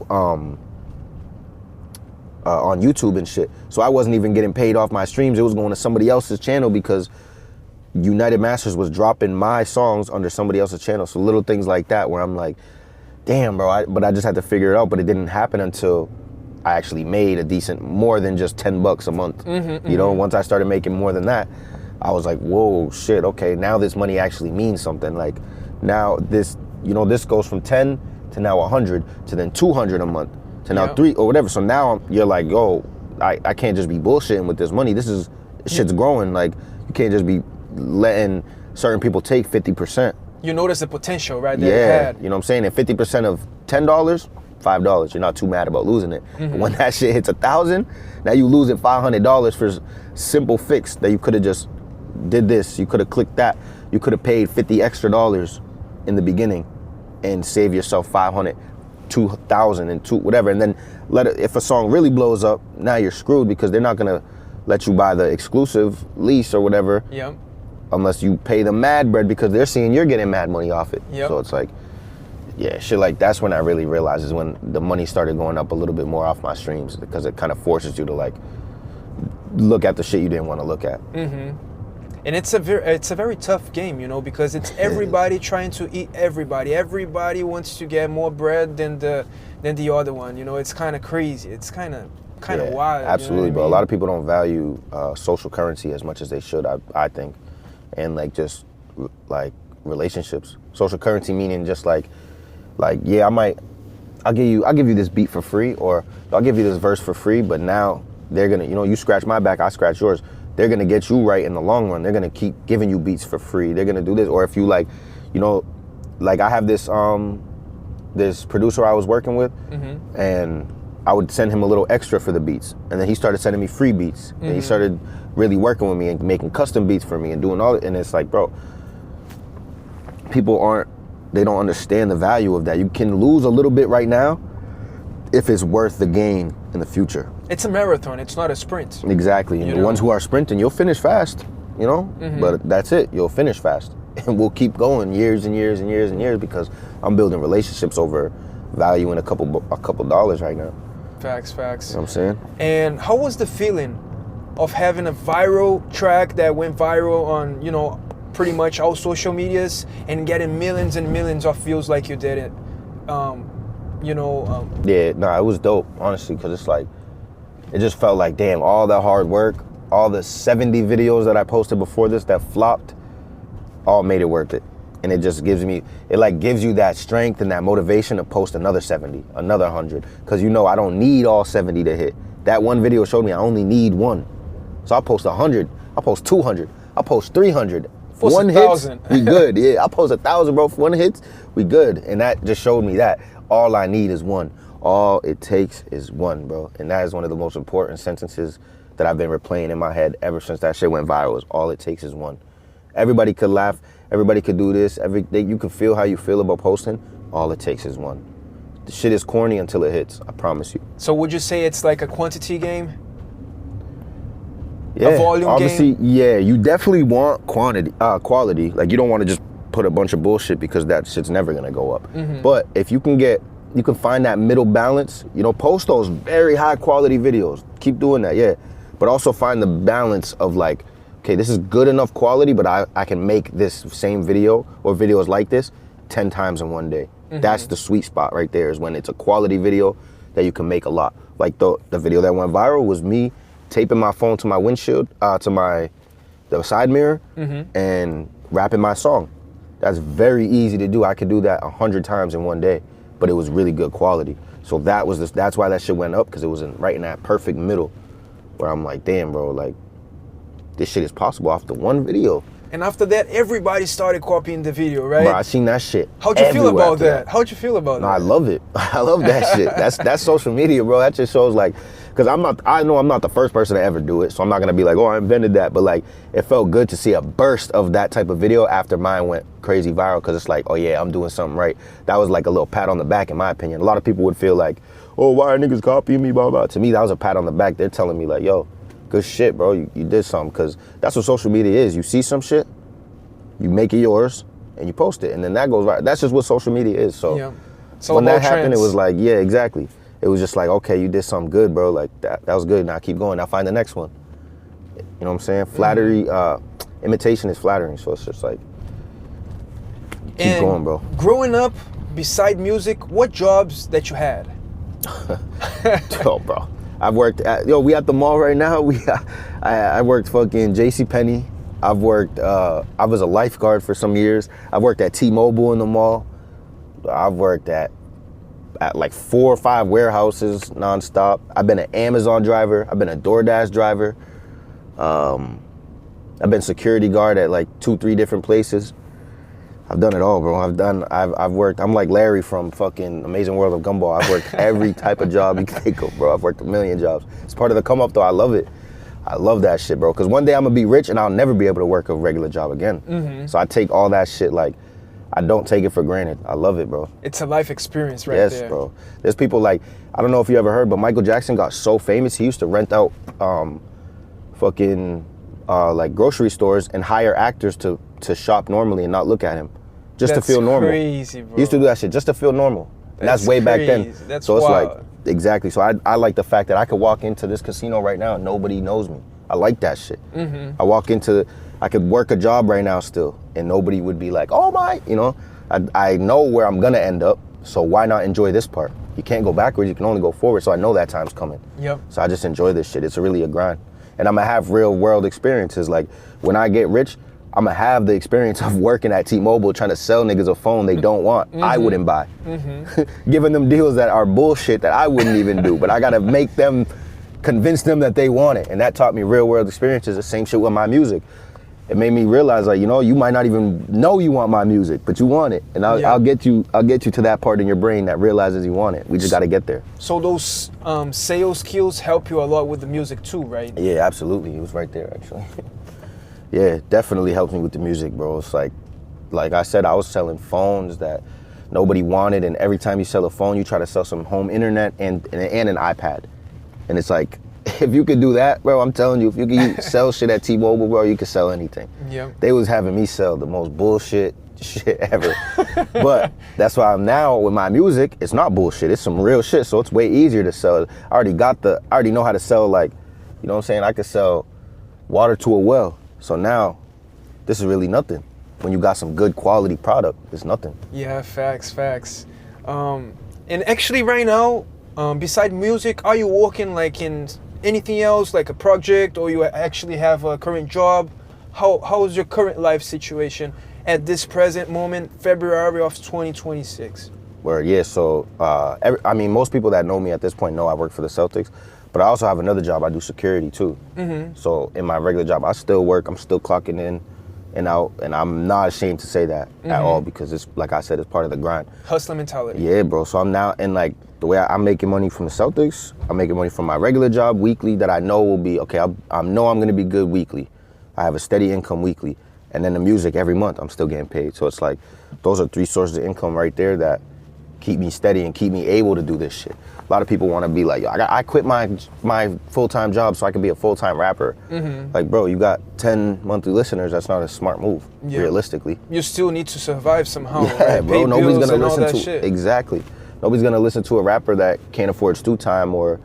on YouTube and shit. So I wasn't even getting paid off my streams. It was going to somebody else's channel because United Masters was dropping my songs under somebody else's channel. So little things like that where I'm like, damn, bro, but I just had to figure it out. But it didn't happen until I actually made a decent, more than just $10 a month. Once I started making more than that, I was like, whoa, shit, okay, now this money actually means something. Like now this goes from 10 to now 100 to then 200 a month to now 3 or whatever. So now you're like, oh, I can't just be bullshitting with this money. Shit's growing. Like you can't just be letting certain people take 50%. You notice the potential, right? That yeah, it had. you know what I'm saying? And 50% of $10, $5, you're not too mad about losing it. But when that shit hits 1,000, now you losing $500 for simple fix that you could have just did this. You could have clicked that. You could have paid $50 extra in the beginning and save yourself $500, $2,000, and whatever. And then if a song really blows up, now you're screwed because they're not gonna let you buy the exclusive lease or whatever. Yep. Unless you pay them mad bread because they're seeing you're getting mad money off it. Yep. So it's like, yeah, shit like that's when I really realized is when the money started going up a little bit more off my streams, because it kind of forces you to like look at the shit you didn't want to look at. And it's a very tough game, because it's everybody trying to eat everybody. Everybody wants to get more bread than the other one. It's kind of crazy. It's kind of wild. Absolutely, but bro. A lot of people don't value social currency as much as they should, I think, and like just like relationships. Social currency meaning just like yeah, I'll give you this beat for free, or I'll give you this verse for free, but now they're gonna, you scratch my back, I scratch yours. They're gonna get you right in the long run. They're gonna keep giving you beats for free. They're gonna do this, or if you like, like I have this this producer I was working with, and I would send him a little extra for the beats, and then he started sending me free beats, and he started really working with me and making custom beats for me and doing all it. And it's like, bro, they don't understand the value of that. You can lose a little bit right now if it's worth the gain in the future. It's a marathon, it's not a sprint. Exactly, and the ones who are sprinting, you'll finish fast, but that's it, you'll finish fast. And we'll keep going years and years and years and years because I'm building relationships over valuing a couple dollars right now. Facts. You know what I'm saying? And how was the feeling of having a viral track that went viral on, pretty much all social medias and getting millions and millions of views like you did it? Yeah, no, it was dope, honestly, because it's like, it just felt like, damn, all that hard work, all the 70 videos that I posted before this that flopped, all made it worth it. And it just gives you that strength and that motivation to post another 70, another 100. Because I don't need all 70 to hit. That one video showed me I only need one. So I'll post 100, I'll post 200, I'll post 300. Post one 1,000. hit, we good. Yeah, I'll post 1,000, bro. For one hit, we good. And that just showed me that all I need is one. All it takes is one, bro. And that is one of the most important sentences that I've been replaying in my head ever since that shit went viral. Is all it takes is one. Everybody could laugh. Everybody could do this. You can feel how you feel about posting. All it takes is one. The shit is corny until it hits. I promise you. So would you say it's like a quantity game? Yeah, a volume obviously, game? Yeah, you definitely want quality. Like you don't want to just put a bunch of bullshit because that shit's never gonna go up. But if you can find that middle balance, post those very high quality videos. Keep doing that, yeah. But also find the balance of like, okay, this is good enough quality, but I can make this same video or videos like this 10 times in one day. That's the sweet spot right there, is when it's a quality video that you can make a lot. Like the video that went viral was me taping my phone to my windshield, to the side mirror, and rapping my song. That's very easy to do. I could do that 100 times in one day, but it was really good quality. So that's why that shit went up, because it was right in that perfect middle where I'm like, damn, bro, like this shit is possible off the one video. And after that, everybody started copying the video, right? Bro, I seen that shit. How'd you feel about that? How'd you feel about that? No, I love it. I love that shit. That's social media, bro. That just shows like, because I know I'm not the first person to ever do it, so I'm not gonna be like, oh, I invented that. But like, it felt good to see a burst of that type of video after mine went crazy viral, because it's like, oh yeah, I'm doing something right. That was like a little pat on the back, in my opinion. A lot of people would feel like, oh, why are niggas copying me, blah, blah. To me, that was a pat on the back. They're telling me like, yo, good shit, bro. You did something, because that's what social media is. You see some shit, you make it yours, and you post it, and then that goes right. That's just what social media is. So yeah. When that happened, it was like, yeah, exactly. It was just like, okay, you did something good, bro. Like that was good. Now keep going. Now find the next one. You know what I'm saying? Flattery, imitation is flattering. So it's just like, keep going, bro. Growing up, beside music, what jobs that you had? Oh, bro. I've worked at, we at the mall right now. I worked fucking JCPenney. I've worked, I was a lifeguard for some years. I've worked at T-Mobile in the mall. I've worked at like 4 or 5 warehouses nonstop. I've been an Amazon driver. I've been a DoorDash driver. I've been security guard at like 2-3 different places. I've done it all, bro. I've worked, I'm like Larry from fucking Amazing World of Gumball. I've worked every type of job you can think of, bro. I've worked a million jobs. It's part of the come up though. I love it. I love that shit, bro. Because one day I'm gonna be rich and I'll never be able to work a regular job again. So I take all that shit, like, I don't take it for granted. I love it, bro. It's a life experience right there. Yes, bro. There's people like, I don't know if you ever heard, but Michael Jackson got so famous, he used to rent out like grocery stores and hire actors to shop normally and not look at him. Just to feel normal. That's crazy, bro. He used to do that shit just to feel normal. And that's way back then. That's so it's wild. like, exactly. So I like the fact that I could walk into this casino right now and nobody knows me. I like that shit. I could work a job right now still and nobody would be like, oh my, you know, I know where I'm gonna end up, so why not enjoy this part? You can't go backwards, you can only go forward, so I know that time's coming. Yep. So I just enjoy this shit. It's really a grind. And I'm gonna have real world experiences. Like when I get rich, I'm gonna have the experience of working at T-Mobile trying to sell niggas a phone they don't want, I wouldn't buy. Giving them deals that are bullshit that I wouldn't even do, but I gotta make them, convince them that they want it. And that taught me real world experiences. The same shit with my music. It made me realize, like, you know, you might not even know you want my music, but you want it. And I'll get you to that part in your brain that realizes you want it. We just gotta get there. So those sales skills help you a lot with the music too, right? Yeah, absolutely. It was right there, actually. Yeah, it definitely helped me with the music, bro. It's like I said, I was selling phones that nobody wanted, and every time you sell a phone, you try to sell some home internet and an iPad. And it's like, if you could do that, bro, I'm telling you, if you could sell shit at T-Mobile, bro, you could sell anything. Yep. They was having me sell the most bullshit shit ever. But that's why I'm now with my music, it's not bullshit, it's some real shit, so it's way easier to sell. I already know how to sell, like, you know what I'm saying? I could sell water to a well. So now, this is really nothing. When you got some good quality product, it's nothing. Yeah, facts. And actually right now, beside music, are you working like in anything else, like a project, or you actually have a current job? How is your current life situation at this present moment, February of 2026? Well, yeah, so, I mean, most people that know me at this point know I work for the Celtics, but I also have another job. I do security too. So in my regular job, I still work. I'm still clocking in and out, and I'm not ashamed to say that at all, because it's, like I said, it's part of the grind. Hustler mentality. Yeah, bro. So I'm now, and like the way I'm making money from the Celtics, I'm making money from my regular job weekly that I know will be, okay, I know I'm gonna be good weekly. I have a steady income weekly. And then the music every month, I'm still getting paid. So it's like, those are 3 sources of income right there that keep me steady and keep me able to do this shit. A lot of people want to be like, yo, I quit my full-time job so I can be a full-time rapper. Like, bro, you got 10 monthly listeners. That's not a smart move, realistically. You still need to survive somehow. Yeah, right? bro. Nobody's gonna listen to shit. Exactly. Nobody's gonna listen to a rapper that can't afford stew time, or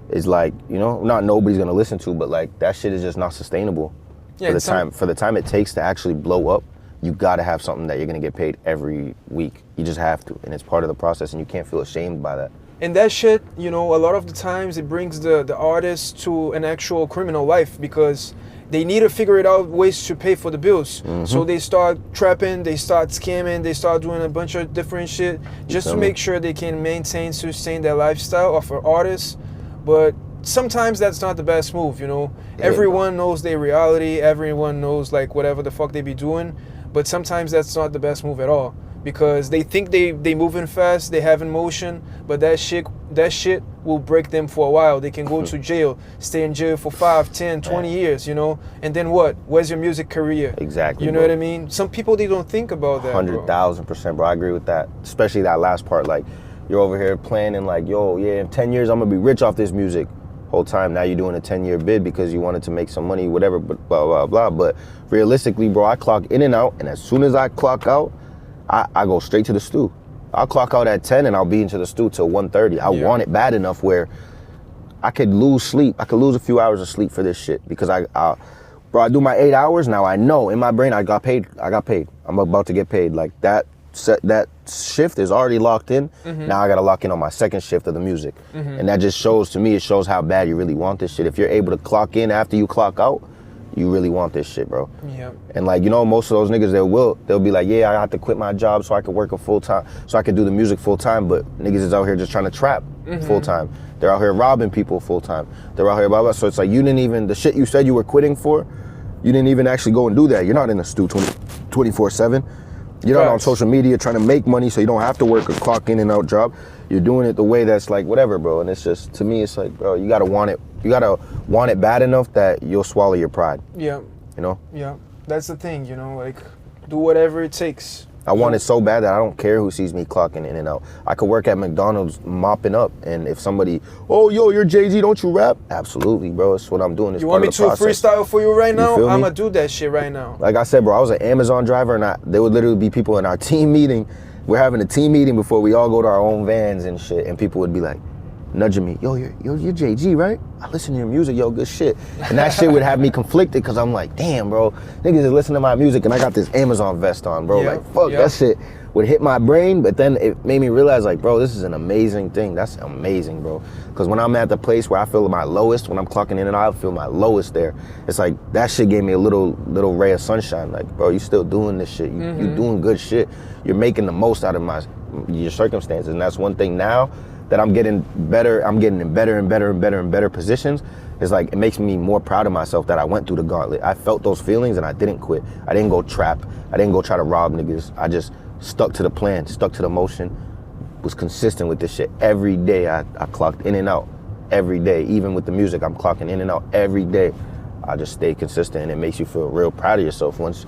is like, you know, not nobody's gonna listen to, but like that shit is just not sustainable. Yeah, for the time it takes to actually blow up. You gotta have something that you're gonna get paid every week. You just have to, and it's part of the process, and you can't feel ashamed by that. And that shit, you know, a lot of the times it brings the artist to an actual criminal life because they need to figure it out ways to pay for the bills. So they start trapping, they start scamming, they start doing a bunch of different shit just to make sure they can sustain their lifestyle of an artist. But sometimes that's not the best move, you know. Everyone knows their reality, everyone knows like whatever the fuck they be doing, but sometimes that's not the best move at all. Because they think they moving fast, they have in motion, but that shit will break them for a while. They can go to jail, stay in jail for 5, 10, 20 years, you know? And then what? Where's your music career? Exactly. You know what I mean? Some people, they don't think about that. 100,000%, bro. I agree with that. Especially that last part. Like, you're over here planning, like, yo, yeah, in 10 years, I'm going to be rich off this music. Whole time, now you're doing a 10-year bid because you wanted to make some money, whatever, but blah, blah, blah. But realistically, bro, I clock in and out, and as soon as I clock out, I go straight to the stew. I'll clock out at 10 and I'll be into the stew till 1:30. I want it bad enough where I could lose sleep. I could lose a few hours of sleep for this shit because I do my 8 hours. Now I know in my brain I got paid. I'm about to get paid. Like that shift is already locked in. Now I got to lock in on my second shift of the music. And that just shows to me, it shows how bad you really want this shit. If you're able to clock in after you clock out, you really want this shit, bro. Yeah. And like, you know, most of those niggas, they'll be like, yeah, I have to quit my job so I can work a full time, so I can do the music full time. But niggas is out here just trying to trap full time. They're out here robbing people full time. They're out here blah, blah. So it's like, you didn't even, the shit you said you were quitting for, you didn't even actually go and do that. You're not in the stew 24/7. You're not on social media trying to make money so you don't have to work a clock in and out job. You're doing it the way that's like whatever, bro. And it's just, to me, it's like, bro, you gotta want it. You gotta want it bad enough that you'll swallow your pride. Yeah. You know? Yeah. That's the thing, you know, like do whatever it takes. I want it so bad that I don't care who sees me clocking in and out. I could work at McDonald's mopping up, and if somebody, oh, yo, you're Jay-Z, don't you rap? Absolutely, bro. It's what I'm doing. It's you want me to freestyle for you right now? I'm going to do that shit right now. Like I said, bro, I was an Amazon driver, and there would literally be people in our team meeting. We're having a team meeting before we all go to our own vans and shit, and people would be like, nudging me, yo, you're Jay-Z, right? I listen to your music, yo, good shit. And that shit would have me conflicted because I'm like, damn, bro, niggas is listening to my music and I got this Amazon vest on, bro. Like, fuck, that shit would hit my brain, but then it made me realize, like, bro, this is an amazing thing. That's amazing, bro. Because when I'm at the place where I feel my lowest, when I'm clocking in and out, I feel my lowest there. It's like, that shit gave me a little ray of sunshine. Like, bro, you still doing this shit. You doing good shit. You're making the most out of your circumstances. And that's one thing now that I'm getting better, I'm getting in better and better and better and better positions. It's like, it makes me more proud of myself that I went through the gauntlet. I felt those feelings and I didn't quit. I didn't go trap. I didn't go try to rob niggas. I just stuck to the plan, stuck to the motion, was consistent with this shit. Every day I clocked in and out. Every day, even with the music, I'm clocking in and out every day. I just stay consistent, and it makes you feel real proud of yourself. Once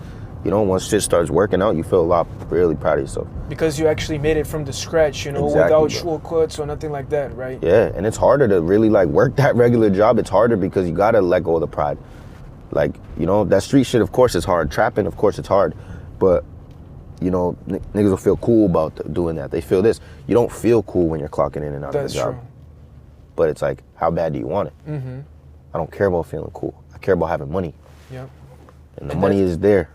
shit starts working out, you feel really proud of yourself. Because you actually made it from the scratch, you know, without shortcuts or nothing like that, right? Yeah, and it's harder to really like work that regular job. It's harder because you gotta let go of the pride. Like, you know, that street shit, of course, it's hard. Trapping, of course, it's hard. But, you know, niggas will feel cool about doing that. They feel this. You don't feel cool when you're clocking in and out of the job. That's true. But it's like, how bad do you want it? I don't care about feeling cool. I care about having money. Yeah. And the money is there.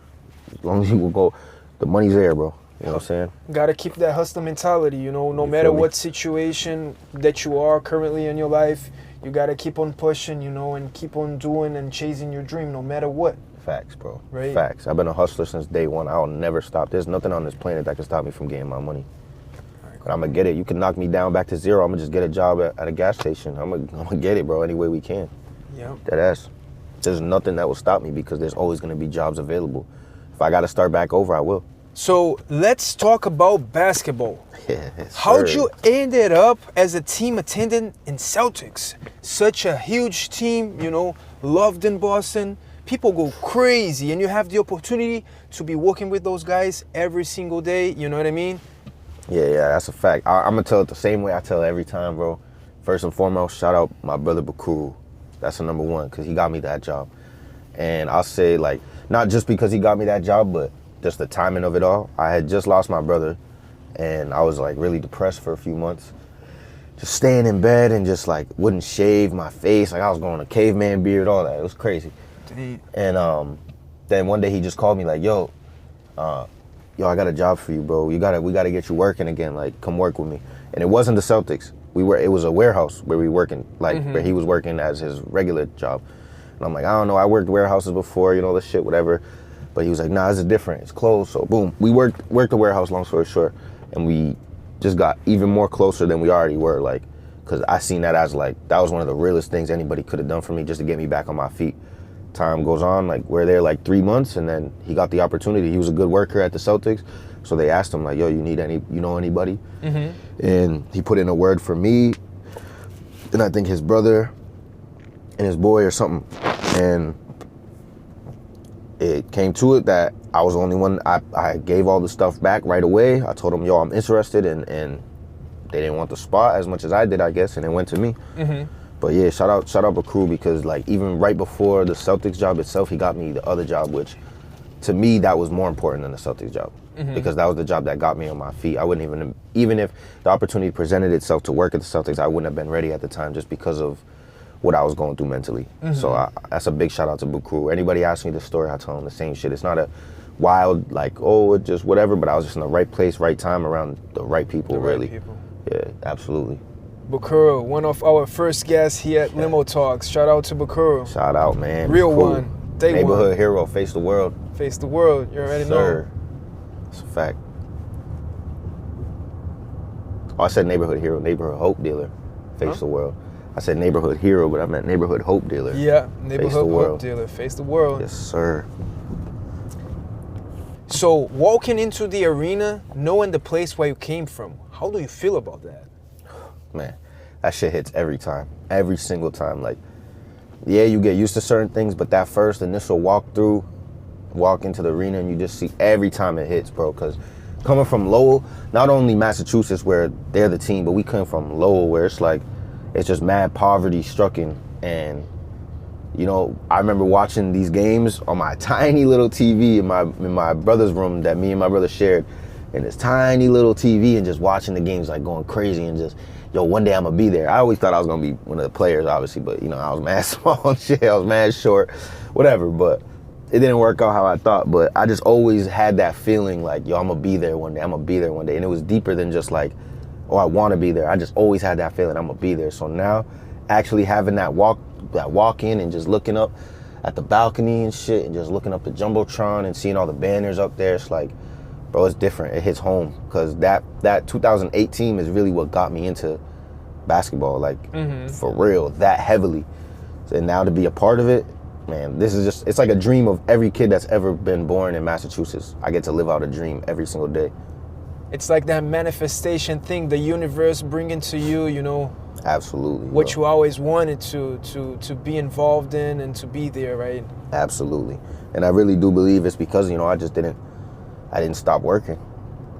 As long as you will go, the money's there, bro. You know what I'm saying? Gotta keep that hustler mentality, you know, no matter what situation that you are currently in your life, you gotta keep on pushing, you know, and keep on doing and chasing your dream no matter what. Facts, bro. Right? Facts. I've been a hustler since day one. I'll never stop. There's nothing on this planet that can stop me from getting my money. Right, cool. But I'm gonna get it. You can knock me down back to zero. I'm gonna just get a job at a gas station. I'm gonna get it, bro, any way we can. Yeah. Deadass. There's nothing that will stop me because there's always gonna be jobs available. If I gotta start back over, I will. So let's talk about basketball. Yes, how'd you ended up as a team attendant in Celtics? Such a huge team, you know, loved in Boston. People go crazy, and you have the opportunity to be working with those guys every single day. You know what I mean? Yeah, that's a fact. I'm gonna tell it the same way I tell it every time, bro. First and foremost, shout out my brother Bakuru. That's the number one, because he got me that job. And I'll say, like, not just because he got me that job, but just the timing of it all. I had just lost my brother, and I was like really depressed for a few months. Just staying in bed and just like wouldn't shave my face. Like I was going to caveman beard, all that. It was crazy. Dang. And then one day he just called me like, yo, I got a job for you, bro. We gotta get you working again. Like, come work with me. And it wasn't the Celtics. it was a warehouse where we working, like where he was working as his regular job. And I'm like, I don't know, I worked warehouses before, you know, this shit, whatever. But he was like, nah, this is different, it's closed. So boom, we worked the warehouse, long story short, and we just got even more closer than we already were, like, cause I seen that as like, that was one of the realest things anybody could have done for me just to get me back on my feet. Time goes on, like we're there like 3 months, and then he got the opportunity. He was a good worker at the Celtics. So they asked him like, yo, you know anybody? And he put in a word for me, and I think his brother and his boy or something. And it came to it that I was the only one. I gave all the stuff back right away. I told them, yo, I'm interested, and they didn't want the spot as much as I did, I guess, and it went to me. But yeah, shout out Bakru, because like even right before the Celtics job itself, he got me the other job, which to me that was more important than the Celtics job, because that was the job that got me on my feet. I wouldn't even if the opportunity presented itself to work at the Celtics, I wouldn't have been ready at the time just because of what I was going through mentally. So that's a big shout out to Bakru. Anybody asks me the story, I tell them the same shit. It's not a wild like, oh, it just whatever, but I was just in the right place, right time, around the right people, really. Yeah, absolutely. Bakuru, one of our first guests here at Limo Talks. Shout out to Bakuru. Shout out, man. Real cool. one. Day Neighborhood one. hero, face the world. Face the world. You already know. It's a fact. Oh, I said neighborhood hero, neighborhood hope dealer. Face the world. I said neighborhood hero, but I meant neighborhood hope dealer. Yeah, neighborhood hope dealer. Face the world. Yes, sir. So, walking into the arena, knowing the place where you came from, how do you feel about that? Man, that shit hits every time, every single time. Like, yeah, you get used to certain things, but that first initial walk into the arena, and you just see every time it hits, bro. Because coming from Lowell, not only Massachusetts where they're the team, but we come from Lowell where it's like, it's just mad poverty stricken. And, you know, I remember watching these games on my tiny little TV in my brother's room that me and my brother shared, and this tiny little TV, and just watching the games, like going crazy, and just, yo, one day I'm gonna be there. I always thought I was gonna be one of the players, obviously, but you know, I was mad small and shit, I was mad short, whatever, but it didn't work out how I thought. But I just always had that feeling like, yo, I'm gonna be there one day, I'm gonna be there one day. And it was deeper than just like, oh, I wanna be there. I just always had that feeling I'm gonna be there. So now, actually having that walk in and just looking up at the balcony and shit, and just looking up the Jumbotron and seeing all the banners up there, it's like, bro, it's different. It hits home, because that 2008 team is really what got me into basketball, like for real, that heavily. And now to be a part of it, man, this is just, it's like a dream of every kid that's ever been born in Massachusetts. I get to live out a dream every single day. It's like that manifestation thing, the universe bringing to you, you know, absolutely, what bro. you always wanted to be involved in and to be there, right? Absolutely. And I really do believe it's because, you know, I didn't stop working.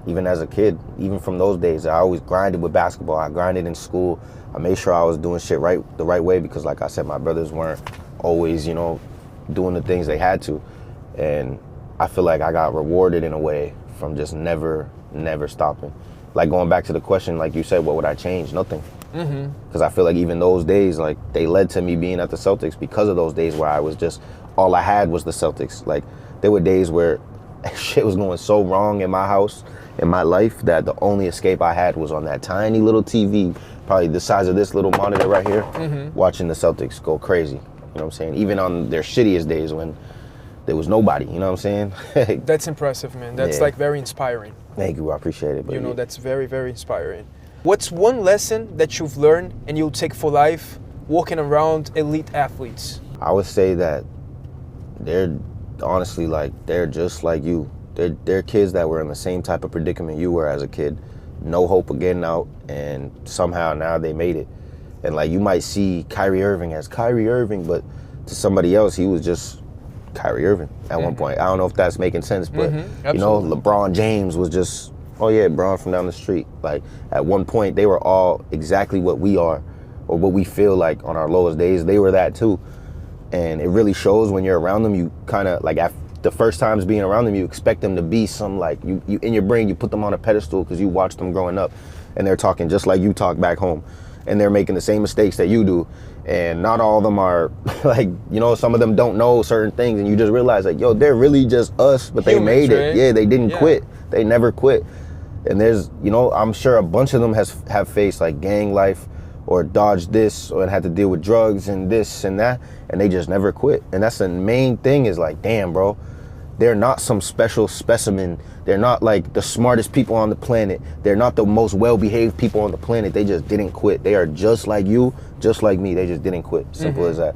Even as a kid, even from those days, I always grinded with basketball. I grinded in school. I made sure I was doing shit the right way, because like I said, my brothers weren't always, you know, doing the things they had to. And I feel like I got rewarded in a way from just never stopping. Like going back to the question, like you said, what would I change? Nothing. Because I feel like even those days, like they led to me being at the Celtics because of those days where I was just, all I had was the Celtics. Like there were days where shit was going so wrong in my house, in my life, that the only escape I had was on that tiny little TV, probably the size of this little monitor right here, watching the Celtics go crazy. You know what I'm saying? Even on their shittiest days when there was nobody, you know what I'm saying? That's impressive, man. That's like very inspiring. Thank you, I appreciate it. But you know, that's very, very inspiring. What's one lesson that you've learned and you'll take for life walking around elite athletes? I would say that they're honestly, like, they're just like you. They're kids that were in the same type of predicament you were as a kid. No hope of getting out, and somehow now they made it. And like, you might see Kyrie Irving as Kyrie Irving, but to somebody else, he was just Kyrie Irving at one point. I don't know if that's making sense, but you know, LeBron James was just, oh yeah, Bron from down the street. Like at one point, they were all exactly what we are, or what we feel like on our lowest days. They were that too. And it really shows when you're around them. You kind of like, the first times being around them, you expect them to be some, like, you in your brain, you put them on a pedestal because you watched them growing up, and they're talking just like you talk back home, and they're making the same mistakes that you do. And not all of them are like, you know, some of them don't know certain things, and you just realize like, yo, they're really just us, but they made it. Yeah, they didn't quit. They never quit. And there's, you know, I'm sure a bunch of them have faced like gang life or dodged this or had to deal with drugs and this and that, and they just never quit. And that's the main thing is like, damn, bro, they're not some special specimen. They're not like the smartest people on the planet. They're not the most well-behaved people on the planet. They just didn't quit. They are just like you, just like me. They just didn't quit. Simple as that.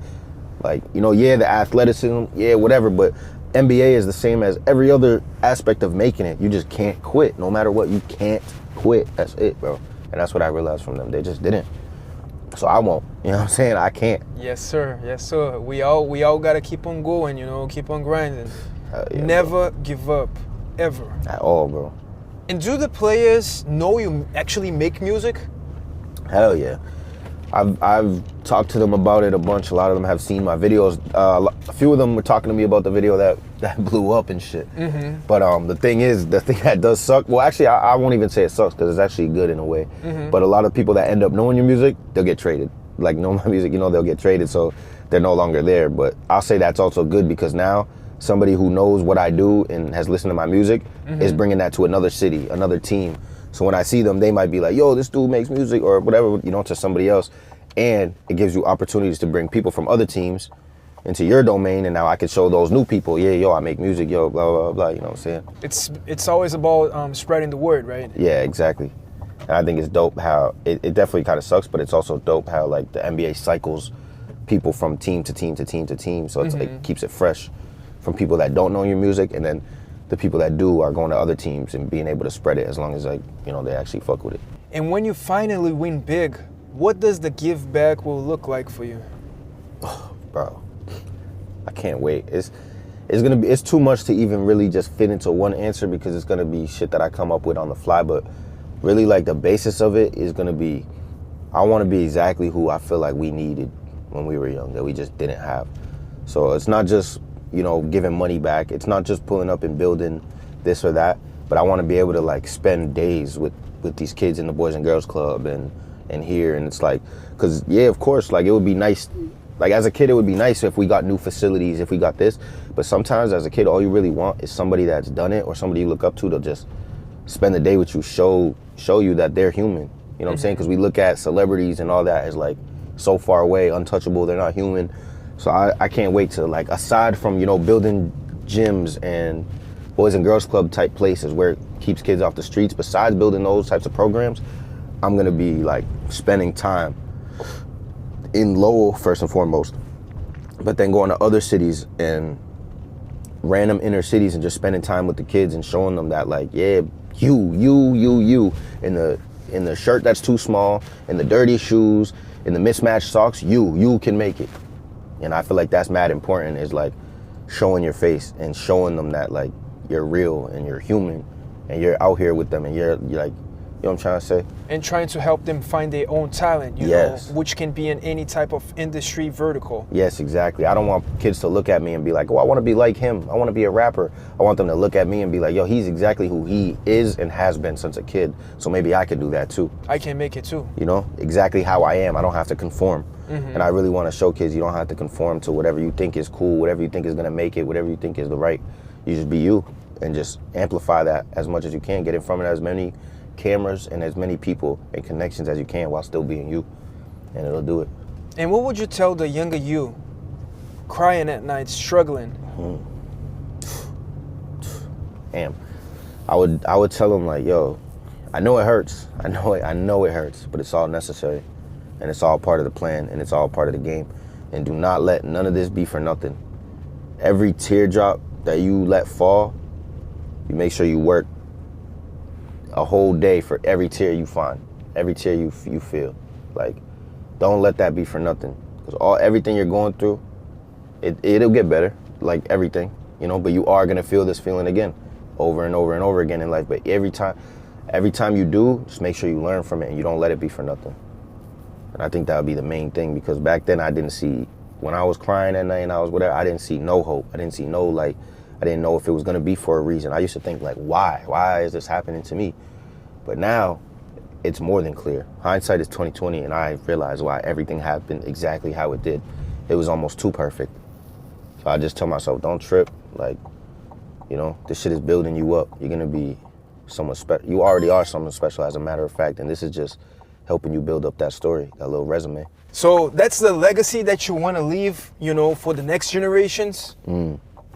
Like, you know, yeah, the athleticism, yeah, whatever, but NBA is the same as every other aspect of making it. You just can't quit. No matter what, you can't quit. That's it, bro. And that's what I realized from them. They just didn't. So I won't. You know what I'm saying? I can't. Yes, sir. Yes, sir. We all gotta keep on going, you know, keep on grinding. Yeah, never give up, ever. At all, bro. And do the players know you actually make music? Hell yeah. I've talked to them about it a bunch. A lot of them have seen my videos. A few of them were talking to me about the video that blew up and shit. But the thing that does suck, well, actually, I won't even say it sucks because it's actually good in a way. But a lot of people that end up knowing your music, they'll get traded. Like, know my music, you know, they'll get traded, so they're no longer there. But I'll say that's also good because now somebody who knows what I do and has listened to my music is bringing that to another city, another team. So when I see them, they might be like, yo, this dude makes music or whatever, you know, to somebody else. And it gives you opportunities to bring people from other teams into your domain. And now I can show those new people, yeah, yo, I make music, yo, blah, blah, blah, you know what I'm saying? It's always about spreading the word, right? Yeah, exactly. And I think it's dope how, it definitely kind of sucks, but it's also dope how like the NBA cycles people from team to team to team to team. So it keeps it fresh from people that don't know your music. And then the people that do are going to other teams and being able to spread it as long as like, you know, they actually fuck with it. And when you finally win big, what does the give back will look like for you? Oh, bro, I can't wait. It's too much to even really just fit into one answer because it's gonna be shit that I come up with on the fly. But really, like the basis of it is gonna be, I want to be exactly who I feel like we needed when we were young that we just didn't have. So it's not just, you know, giving money back. It's not just pulling up and building this or that. But I want to be able to like spend days with these kids in the Boys and Girls Club and here. And it's like, because yeah, of course, like it would be nice. Like as a kid, it would be nice if we got new facilities, if we got this. But sometimes as a kid, all you really want is somebody that's done it or somebody you look up to just spend the day with you, show you that they're human. You know what I'm saying? Because we look at celebrities and all that as like so far away, untouchable, they're not human. So I can't wait to like, aside from, you know, building gyms and Boys and Girls Club type places where it keeps kids off the streets, besides building those types of programs, I'm gonna be like spending time in Lowell first and foremost, but then going to other cities and random inner cities and just spending time with the kids and showing them that like, yeah, you in the shirt that's too small, in the dirty shoes, in the mismatched socks, you can make it. And I feel like that's mad important, is like showing your face and showing them that like you're real and you're human and you're out here with them and you're like, you know what I'm trying to say? And trying to help them find their own talent, you Yes. know, which can be in any type of industry vertical. Yes, exactly. I don't want kids to look at me and be like, oh, I want to be like him. I want to be a rapper. I want them to look at me and be like, yo, he's exactly who he is and has been since a kid. So maybe I could do that too. I can make it too. You know, exactly how I am. I don't have to conform. And I really want to show kids you don't have to conform to whatever you think is cool, whatever you think is going to make it, whatever you think is the right. You just be you and just amplify that as much as you can. Get in front of as many cameras and as many people and connections as you can while still being you, and it'll do it. And what would you tell the younger you, crying at night, struggling? Damn. I would tell them like, yo, I know it hurts. I know it hurts, but it's all necessary. And it's all part of the plan, and it's all part of the game. And do not let none of this be for nothing. Every teardrop that you let fall, you make sure you work a whole day for every tear you find, every tear you feel. Like, don't let that be for nothing. Because everything you're going through, it'll get better, like everything, you know, but you are gonna feel this feeling again, over and over and over again in life. But every time you do, just make sure you learn from it and you don't let it be for nothing. And I think that would be the main thing, because back then I didn't see, when I was crying at night and I was whatever, I didn't see no hope. I didn't see no, like, I didn't know if it was gonna be for a reason. I used to think like, why is this happening to me? But now it's more than clear. Hindsight is 20/20, and I realized why everything happened exactly how it did. It was almost too perfect. So I just tell myself, don't trip. Like, you know, this shit is building you up. You're gonna be someone special. You already are someone special, as a matter of fact, and this is just helping you build up that story, that little resume. So that's the legacy that you want to leave, you know, for the next generations?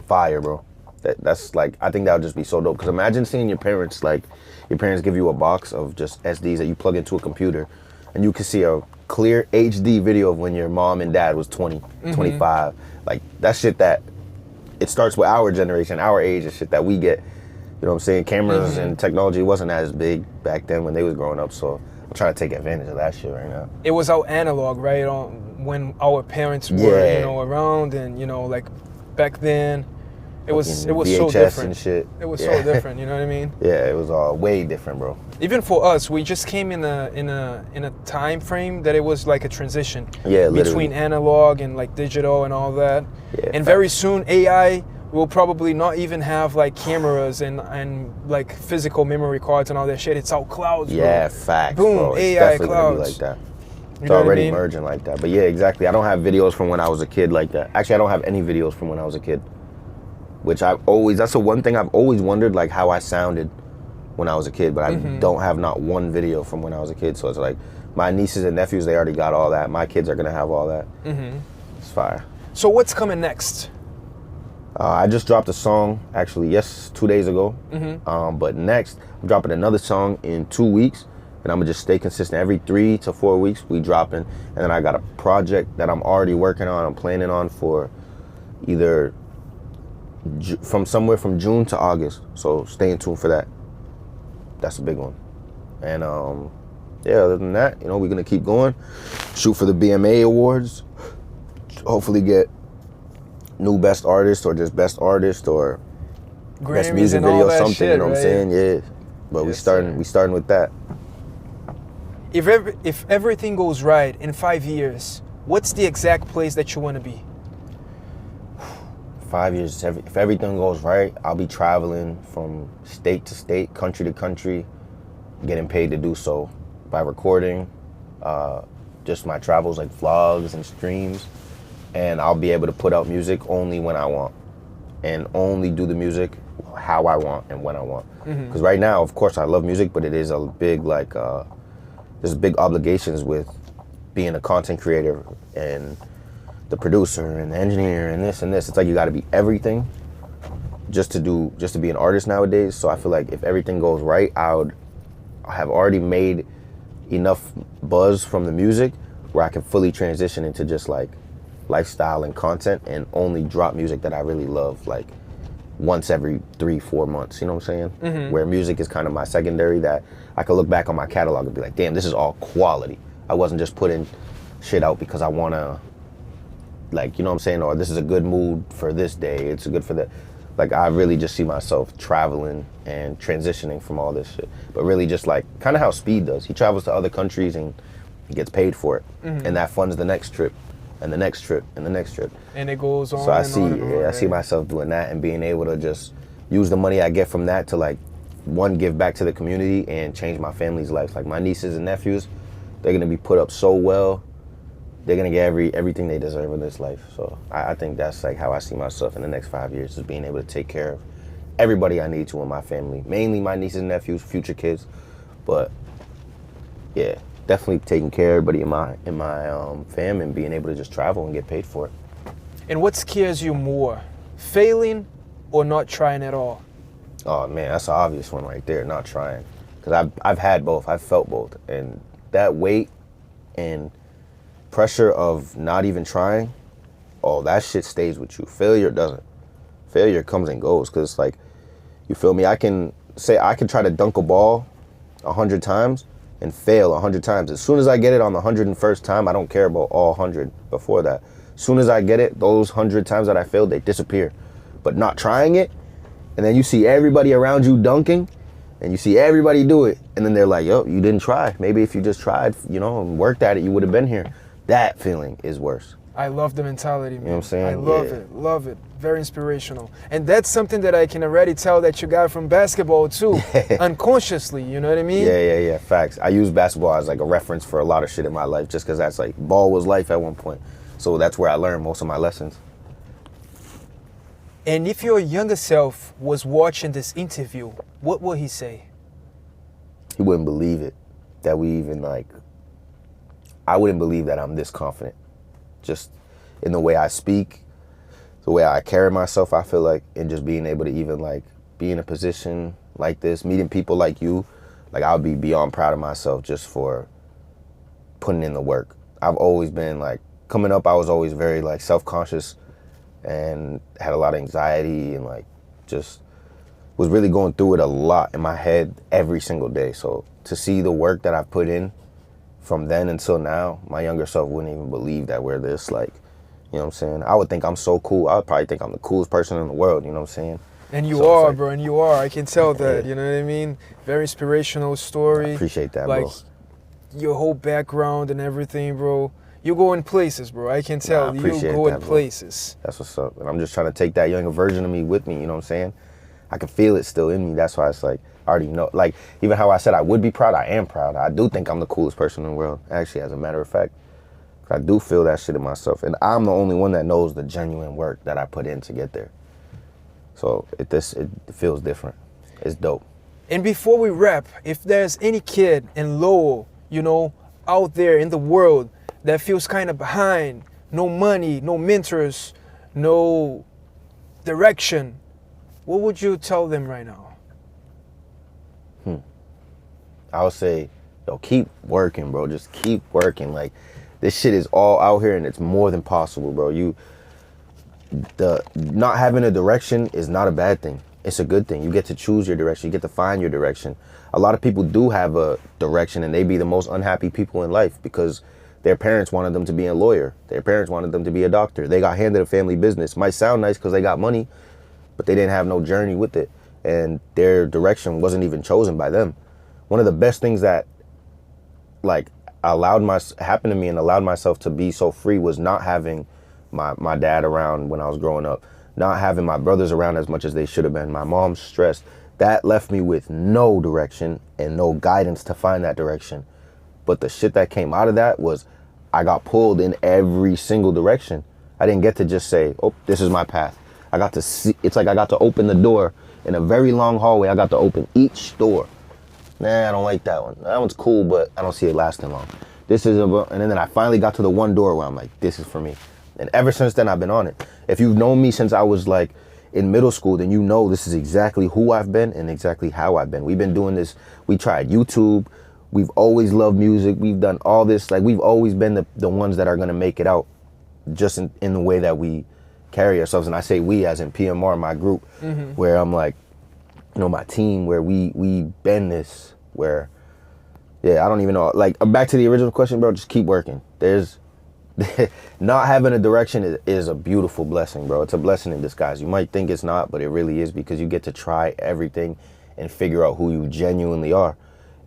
Fire, bro. That's like, I think that would just be so dope. Because imagine seeing your parents, like, your parents give you a box of just SDs that you plug into a computer, and you can see a clear HD video of when your mom and dad was 20, 25. Like, that shit that, it starts with our generation, our age, and shit that we get. You know what I'm saying? Cameras and technology wasn't as big back then when they was growing up, so I'm trying to take advantage of that shit right now. It was all analog, right? When our parents were, you know, around, and, you know, like, back then, it was VHS so different. And shit. It was so different, you know what I mean? Yeah, it was all way different, bro. Even for us, we just came in a time frame that it was like a transition between analog and like digital and all that. Yeah, and very soon AI will probably not even have like cameras and like physical memory cards and all that shit. It's all clouds, bro. Yeah, facts, Boom, bro. It's AI definitely clouds. gonna be like that. It's You know already what I mean? merging like that. But yeah, exactly. I don't have videos from when I was a kid like that. Actually, I don't have any videos from when I was a kid. Which that's the one thing I've always wondered, like how I sounded when I was a kid, but I don't have not one video from when I was a kid. So it's like, my nieces and nephews, they already got all that. My kids are gonna have all that. It's fire. So what's coming next? I just dropped a song, actually, 2 days ago. But next, I'm dropping another song in 2 weeks, and I'm gonna just stay consistent. Every 3 to 4 weeks, we dropping. And then I got a project that I'm already working on, I'm planning on for either from somewhere from June to August. So stay in tune for that. That's a big one. And yeah, other than that, you know, we're gonna keep going. Shoot for the BMA awards. Hopefully get new best artist or just best artist or Grammys best music and all video, that something, shit, you know what right? I'm saying? Yeah. But we starting with that. If everything goes right in 5 years, what's the exact place that you want to be? 5 years, if everything goes right, I'll be traveling from state to state, country to country, getting paid to do so by recording just my travels, like vlogs and streams. And I'll be able to put out music only when I want, and only do the music how I want and when I want. Because right now, of course, I love music, but it is a big, like, there's big obligations with being a content creator and the producer and the engineer and this and this. It's like you got to be everything just to be an artist nowadays. So I feel like if everything goes right, I have already made enough buzz from the music where I can fully transition into just like lifestyle and content and only drop music that I really love, like once every 3-4 months, you know what I'm saying? Where music is kind of my secondary, that I could look back on my catalog and be like, damn, this is all quality. I wasn't just putting shit out because I want to, like, you know what I'm saying? Or this is a good mood for this day. It's good for that. Like, I really just see myself traveling and transitioning from all this shit. But really just like kind of how Speed does. He travels to other countries and he gets paid for it. And that funds the next trip and the next trip and the next trip. And it goes on. So I and see myself doing that and being able to just use the money I get from that to, like, one, give back to the community and change my family's life. Like, my nieces and nephews, they're gonna be put up so well. They're gonna get everything they deserve in this life. So I think that's like how I see myself in the next 5 years, is being able to take care of everybody I need to in my family, mainly my nieces and nephews, future kids. But yeah, definitely taking care of everybody in my fam and being able to just travel and get paid for it. And what scares you more, failing or not trying at all? Oh man, that's an obvious one right there, not trying. Because I've had both, I've felt both. And that weight and pressure of not even trying, oh, that shit stays with you. Failure doesn't. Failure comes and goes, because it's like, you feel me? I can try to dunk a ball 100 times and fail 100 times. As soon as I get it on the 101st time, I don't care about all 100 before that. As soon as I get it, those 100 times that I failed, they disappear. But not trying it, and then you see everybody around you dunking, and you see everybody do it, and then they're like, yo, you didn't try. Maybe if you just tried, you know, and worked at it, you would have been here. That feeling is worse. I love the mentality, man. You know what I'm saying? I love it. Very inspirational. And that's something that I can already tell that you got from basketball too, unconsciously, you know what I mean? Yeah, facts. I use basketball as like a reference for a lot of shit in my life, just because that's like, ball was life at one point. So that's where I learned most of my lessons. And if your younger self was watching this interview, what will he say? he wouldn't believe it that we even like, I wouldn't believe that I'm this confident just in the way I speak, the way I carry myself. I feel like, and just being able to even like be in a position like this, meeting people like you, like I'll be beyond proud of myself just for putting in the work. I've always been like, coming up, I was always very like self-conscious and had a lot of anxiety and like just was really going through it a lot in my head every single day. So to see the work that I've put in from then until now, my younger self wouldn't even believe that we're this, like, you know what I'm saying? I would think I'm so cool. I would probably think I'm the coolest person in the world, you know what I'm saying? And you So are, like, bro, and you are. I can tell that, yeah. you know what I mean? Very inspirational story. I appreciate that, like, bro. Your whole background and everything, bro. You go in places, bro. I can tell. I You appreciate go in that, bro. places. That's what's up. And I'm just trying to take that younger version of me with me, you know what I'm saying? I can feel it still in me. That's why it's like, I already know. Like, even how I said I would be proud, I am proud. I do think I'm the coolest person in the world, actually, as a matter of fact. I do feel that shit in myself. And I'm the only one that knows the genuine work that I put in to get there. So it feels different. It's dope. And before we wrap, if there's any kid in Lowell, you know, out there in the world that feels kind of behind, no money, no mentors, no direction, what would you tell them right now? I would say, yo, keep working, bro. Just keep working. Like, this shit is all out here and it's more than possible, bro. The not having a direction is not a bad thing. It's a good thing. You get to choose your direction. You get to find your direction. A lot of people do have a direction and they be the most unhappy people in life because their parents wanted them to be a lawyer. Their parents wanted them to be a doctor. They got handed a family business. Might sound nice because they got money, but they didn't have no journey with it. And their direction wasn't even chosen by them. One of the best things that like happened to me and allowed myself to be so free was not having my dad around when I was growing up, not having my brothers around as much as they should have been. My mom's stressed. That left me with no direction and no guidance to find that direction. But the shit that came out of that was I got pulled in every single direction. I didn't get to just say, oh, this is my path. I got to see, it's like I got to open the door in a very long hallway. I got to open each door. Nah, I don't like that one. That one's cool, but I don't see it lasting long. This is and then I finally got to the one door where I'm like, this is for me. And ever since then, I've been on it. If you've known me since I was like in middle school, then you know this is exactly who I've been and exactly how I've been. We've been doing this. We tried YouTube. We've always loved music. We've done all this. Like, we've always been the ones that are going to make it out just in the way that we carry ourselves. And I say we as in PMR, my group, where I'm like, you know, my team, where we been this, where, yeah, I don't even know. Like, back to the original question, bro, just keep working. There's, not having a direction is a beautiful blessing, bro. It's a blessing in disguise. You might think it's not, but it really is, because you get to try everything and figure out who you genuinely are.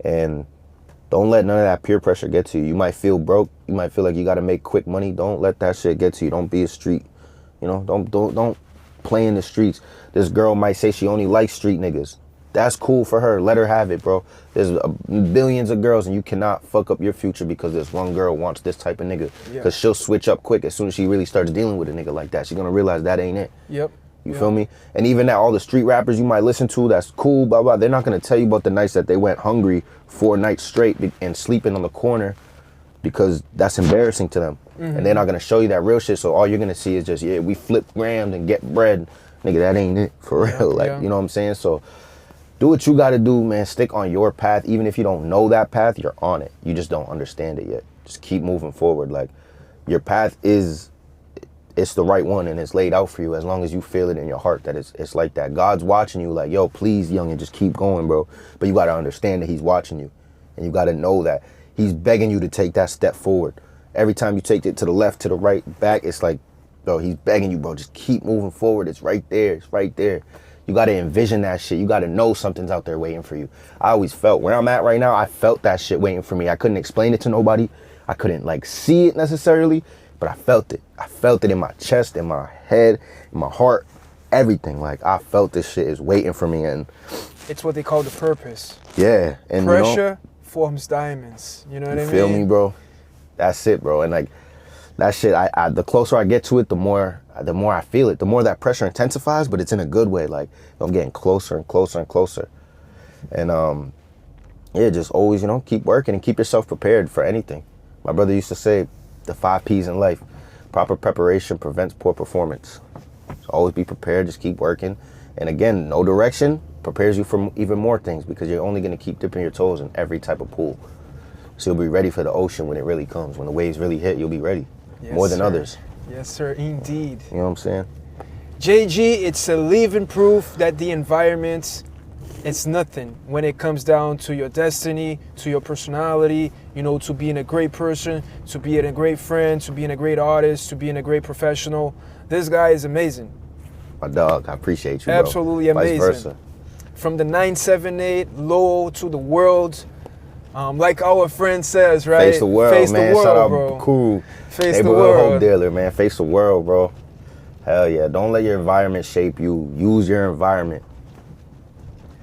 And don't let none of that peer pressure get to you. You might feel broke. You might feel like you got to make quick money. Don't let that shit get to you. Don't be a street. You know, don't play in the streets. This girl might say she only likes street niggas. That's cool for her. Let her have it, bro. There's billions of girls, and you cannot fuck up your future because this one girl wants this type of nigga. Because she'll switch up quick as soon as she really starts dealing with a nigga like that. She's going to realize that ain't it. Yep. You feel me? And even now, all the street rappers you might listen to, that's cool, blah, blah. They're not going to tell you about the nights that they went hungry 4 nights straight and sleeping on the corner, because that's embarrassing to them. And they're not going to show you that real shit. So all you're going to see is just, yeah, we flip grams and get bread. Nigga, that ain't it for real. Like, you know what I'm saying? So do what you got to do, man. Stick on your path. Even if you don't know that path, you're on it. You just don't understand it yet. Just keep moving forward. Like, your path it's the right one, and it's laid out for you as long as you feel it in your heart that it's like that. God's watching you like, yo, please, youngin', just keep going, bro. But you got to understand that he's watching you, and you got to know that he's begging you to take that step forward. Every time you take it to the left, to the right, back, it's like, bro, he's begging you, bro, just keep moving forward. It's right there. It's right there. You got to envision that shit. You got to know something's out there waiting for you. I always felt where I'm at right now. I felt that shit waiting for me. I couldn't explain it to nobody. I couldn't like see it necessarily, but I felt it. I felt it in my chest, in my head, in my heart, everything. Like, I felt this shit is waiting for me. And it's what they call the purpose. Yeah. And pressure forms diamonds. You know what I mean? You feel me, bro? That's it, bro. And like, that shit, the closer I get to it, the more I feel it. The more that pressure intensifies, but it's in a good way. Like, I'm getting closer and closer and closer. And yeah, just always, you know, keep working and keep yourself prepared for anything. My brother used to say the 5 P's in life. Proper preparation prevents poor performance. So always be prepared, just keep working. And again, no direction prepares you for even more things because you're only going to keep dipping your toes in every type of pool. So you'll be ready for the ocean when it really comes. When the waves really hit, you'll be ready. Yes, more than sir. others. Yes, sir, indeed. You know what I'm saying? JG, it's a living proof that the environment, it's nothing when it comes down to your destiny, to your personality, you know, to being a great person, to being a great friend, to being a great artist, to being a great professional. This guy is amazing. My dog, I appreciate you, bro. Absolutely amazing. Vice versa. From the 978 Lowell to the world, like our friend says, right? Face the world, Face man. the world, Shout out, bro. cool. Face the Neighborhood world. home dealer, man. Face the world, bro. Hell yeah. Don't let your environment shape you. Use your environment.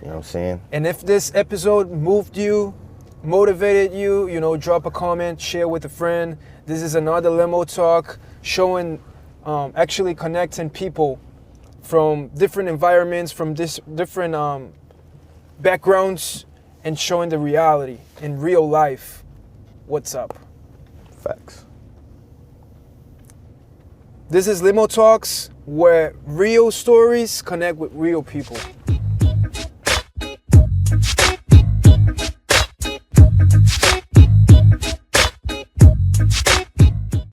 You know what I'm saying? And if this episode moved you, motivated you, you know, drop a comment, share with a friend. This is another Limo Talk showing, actually connecting people from different environments, from different backgrounds, and showing the reality in real life. What's up? Facts. This is Limo Talks, where real stories connect with real people.